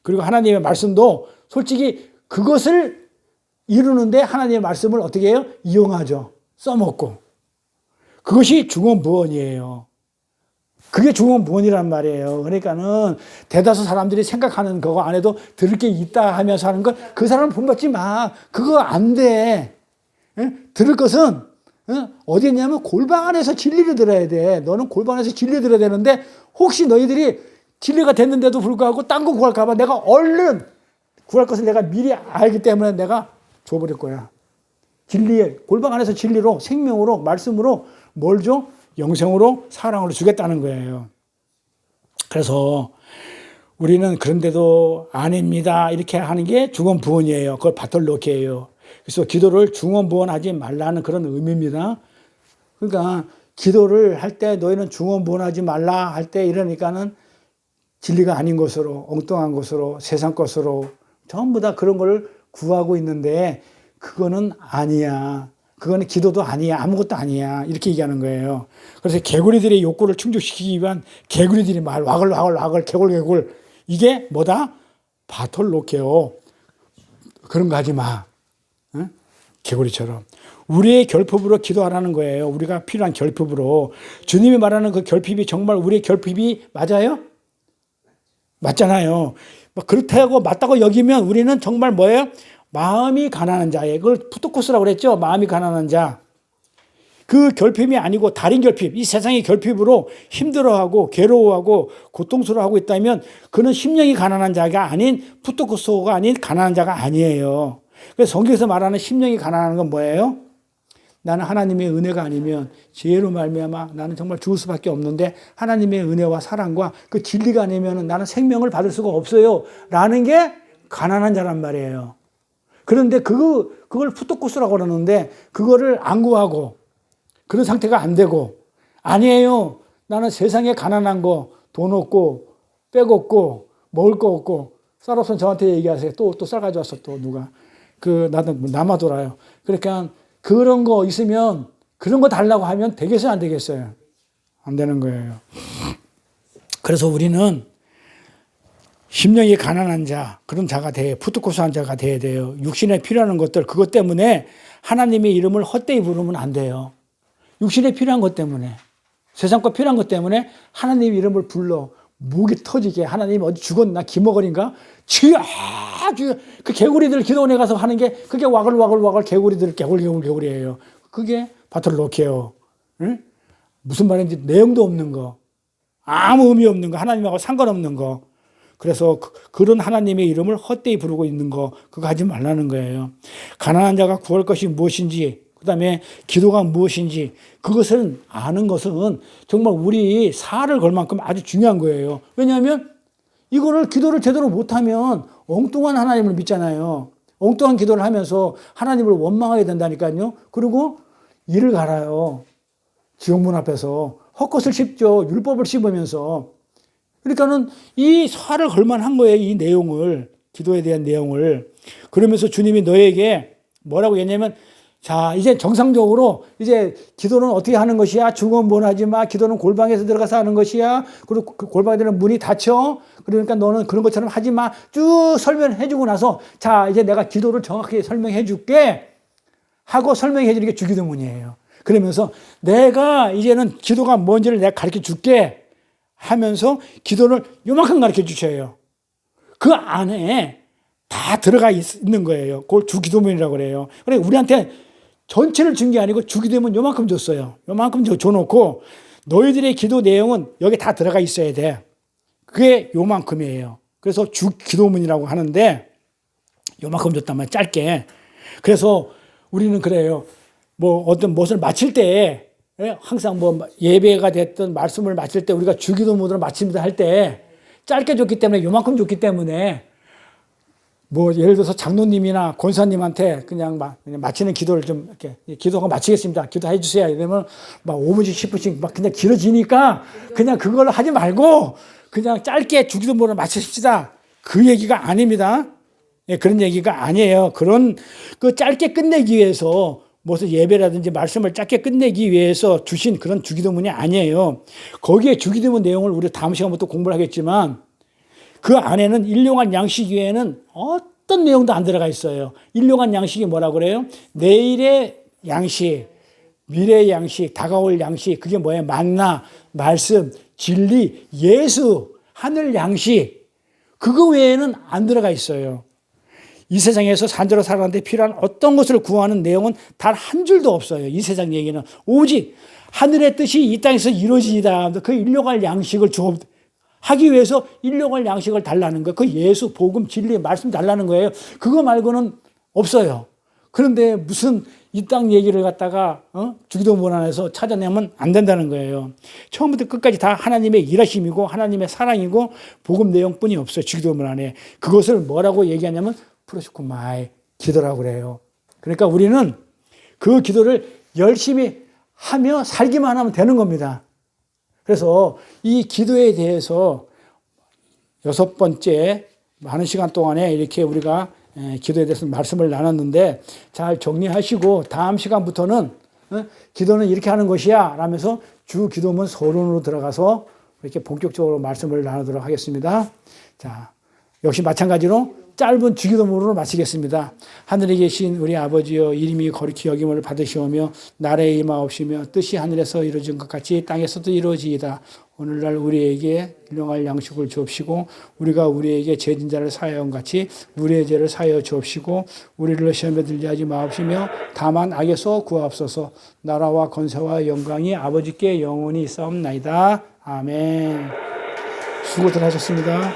그리고 하나님의 말씀도 솔직히 그것을 이루는데 하나님의 말씀을 어떻게 해요? 이용하죠. 써먹고. 그것이 중언부언이에요. 그게 중언부언이란 말이에요. 그러니까는 대다수 사람들이 생각하는 그거 안에도 들을 게 있다 하면서 하는 거 그 사람은 본받지 마. 그거 안 돼. 들을 것은 어디 있냐면 골방 안에서 진리를 들어야 돼. 너는 골방 안에서 진리를 들어야 되는데 혹시 너희들이 진리가 됐는데도 불구하고 딴 거 구할까 봐 내가 얼른 구할 것을 내가 미리 알기 때문에 내가 줘버릴 거야. 진리에 골방 안에서 진리로 생명으로 말씀으로 뭘 줘? 영생으로 사랑으로 주겠다는 거예요. 그래서 우리는 그런데도 아닙니다. 이렇게 하는 게 중언부언이에요. 그걸 바톨로케예요. 그래서 기도를 중언부언하지 말라는 그런 의미입니다. 그러니까 기도를 할 때 너희는 중언부언하지 말라 할 때 이러니까는 진리가 아닌 것으로 엉뚱한 것으로 세상 것으로 전부 다 그런 걸 구하고 있는데 그거는 아니야. 그거는 기도도 아니야. 아무것도 아니야. 이렇게 얘기하는 거예요. 그래서 개구리들의 욕구를 충족시키기 위한 개구리들이 말 와글와글 개굴개굴 이게 뭐다? 바톨로케오. 그런 거 하지 마. 응? 개구리처럼. 우리의 결핍으로 기도하라는 거예요. 우리가 필요한 결핍으로. 주님이 말하는 그 결핍이 정말 우리의 결핍이 맞아요? 맞잖아요. 그렇다고 맞다고 여기면 우리는 정말 뭐예요? 마음이 가난한 자예요. 그걸 푸토코스라고 그랬죠. 마음이 가난한 자. 그 결핍이 아니고 다른 결핍, 이 세상의 결핍으로 힘들어하고 괴로워하고 고통스러워하고 있다면 그는 심령이 가난한 자가 아닌 푸토코스가 아닌 가난한 자가 아니에요. 그래서 성경에서 말하는 심령이 가난한 건 뭐예요? 나는 하나님의 은혜가 아니면 죄로 말미암아 나는 정말 죽을 수밖에 없는데 하나님의 은혜와 사랑과 그 진리가 아니면 나는 생명을 받을 수가 없어요. 라는 게 가난한 자란 말이에요. 그런데 그걸 푸토코스라고 그러는데 그거를 안 구하고 그런 상태가 안 되고 아니에요. 나는 세상에 가난한 거, 돈 없고 백 없고 먹을 거 없고 쌀 없으면 저한테 얘기하세요. 또 쌀 가져왔어 또 누가. 나도 남아돌아요. 그러니까 그런 거 있으면 그런 거 달라고 하면 되겠어요? 안 되겠어요? 안 되는 거예요. 그래서 우리는 심령이 가난한 자, 그런 자가 돼요. 푸트코스한 자가 돼야 돼요. 육신에 필요한 것들, 그것 때문에 하나님의 이름을 헛되이 부르면 안 돼요. 육신에 필요한 것 때문에, 세상 거 필요한 것 때문에 하나님의 이름을 불러. 목이 터지게 하나님 어디 죽었나 기머거린가 주여 주여 그 개구리들 기도원에 가서 하는 게 그게 와글와글 개구리들 개구리예요. 그게 바톨로케요. 응? 무슨 말인지 내용도 없는 거 아무 의미 없는 거 하나님하고 상관없는 거 그래서 그런 하나님의 이름을 헛되이 부르고 있는 거 그거 하지 말라는 거예요. 가난한 자가 구할 것이 무엇인지 그다음에 기도가 무엇인지 그것을 아는 것은 정말 우리 살을 걸 만큼 아주 중요한 거예요. 왜냐하면 이거를 기도를 제대로 못하면 엉뚱한 하나님을 믿잖아요. 엉뚱한 기도를 하면서 하나님을 원망하게 된다니까요. 그리고 이를 갈아요. 지옥문 앞에서 헛것을 씹죠. 율법을 씹으면서. 그러니까는 이 살을 걸만한 거예요. 이 내용을 기도에 대한 내용을. 그러면서 주님이 너에게 뭐라고 했냐면 자, 이제 정상적으로 이제 기도는 어떻게 하는 것이야? 중언부언하지 마. 기도는 골방에서 들어가서 하는 것이야. 그리고 그 골방에 들어가면 문이 닫혀. 그러니까 너는 그런 것처럼 하지 마. 쭉 설명해 주고 나서 자, 이제 내가 기도를 정확히 설명해 줄게. 하고 설명해 주는 게 주기도문이에요. 그러면서 내가 이제는 기도가 뭔지를 내가 가르쳐 줄게 하면서 기도를 요만큼 가르쳐 주셔요. 그 안에 다 들어가 있는 거예요. 그걸 주기도문이라고 그래요. 그래 우리한테 전체를 준 게 아니고 주기도문 요만큼 줬어요. 요만큼 줘놓고 너희들의 기도 내용은 여기 다 들어가 있어야 돼. 그게 요만큼이에요. 그래서 주기도문이라고 하는데 요만큼 줬단 말이야. 짧게. 그래서 우리는 그래요. 뭐 어떤 무엇을 마칠 때 항상 뭐 예배가 됐든 말씀을 마칠 때 우리가 주기도문으로 마칩니다 할 때 짧게 줬기 때문에 요만큼 줬기 때문에 뭐 예를 들어서 장로님이나 권사님한테 그냥 마치는 기도를 좀 이렇게 기도가 마치겠습니다. 기도해 주세요. 이러면 막 5분씩 10분씩 막 그냥 길어지니까 그냥 그걸 하지 말고 그냥 짧게 주기도문을 마치십시다. 그 얘기가 아닙니다. 예, 그런 얘기가 아니에요. 그런 그 짧게 끝내기 위해서 무슨 예배라든지 말씀을 짧게 끝내기 위해서 주신 그런 주기도문이 아니에요. 거기에 주기도문 내용을 우리 다음 시간부터 공부를 하겠지만 그 안에는 일용할 양식 외에는 어떤 내용도 안 들어가 있어요. 일용할 양식이 뭐라고 그래요? 내일의 양식, 미래의 양식, 다가올 양식, 그게 뭐예요? 만나, 말씀, 진리, 예수, 하늘 양식. 그거 외에는 안 들어가 있어요. 이 세상에서 산대로 살아가는데 필요한 어떤 것을 구하는 내용은 단 한 줄도 없어요. 이 세상 얘기는. 오직 하늘의 뜻이 이 땅에서 이루어지이다. 그 일용할 양식을 하기 위해서 일용할 양식을 달라는 거예요. 그 예수, 복음, 진리, 말씀 달라는 거예요. 그거 말고는 없어요. 그런데 무슨 이 땅 얘기를 갖다가 주기도문 안에서 찾아내면 안 된다는 거예요. 처음부터 끝까지 다 하나님의 일하심이고 하나님의 사랑이고 복음 내용뿐이 없어요. 주기도문 안에. 그것을 뭐라고 얘기하냐면 프로시코마이 기도라고 그래요. 그러니까 우리는 그 기도를 열심히 하며 살기만 하면 되는 겁니다. 그래서 이 기도에 대해서 6번째 많은 시간 동안에 이렇게 우리가 기도에 대해서 말씀을 나눴는데 잘 정리하시고 다음 시간부터는 기도는 이렇게 하는 것이야 라면서 주 기도문 서론으로 들어가서 이렇게 본격적으로 말씀을 나누도록 하겠습니다. 자, 역시 마찬가지로 짧은 주기도문으로 마치겠습니다. 하늘에 계신 우리 아버지여 이름이 거룩히 여김을 받으시오며 나라에 임하옵시며 뜻이 하늘에서 이루어진 것 같이 땅에서도 이루어지이다. 오늘날 우리에게 일용할 양식을 주옵시고 우리가 우리에게 죄진 자를 사하여 같이 우리의 죄를 사하여 주옵시고 우리를 시험에 들게 하지 마옵시며 다만 악에서 구하옵소서. 나라와 권세와 영광이 아버지께 영원히 있사옵나이다. 아멘. 수고들 하셨습니다.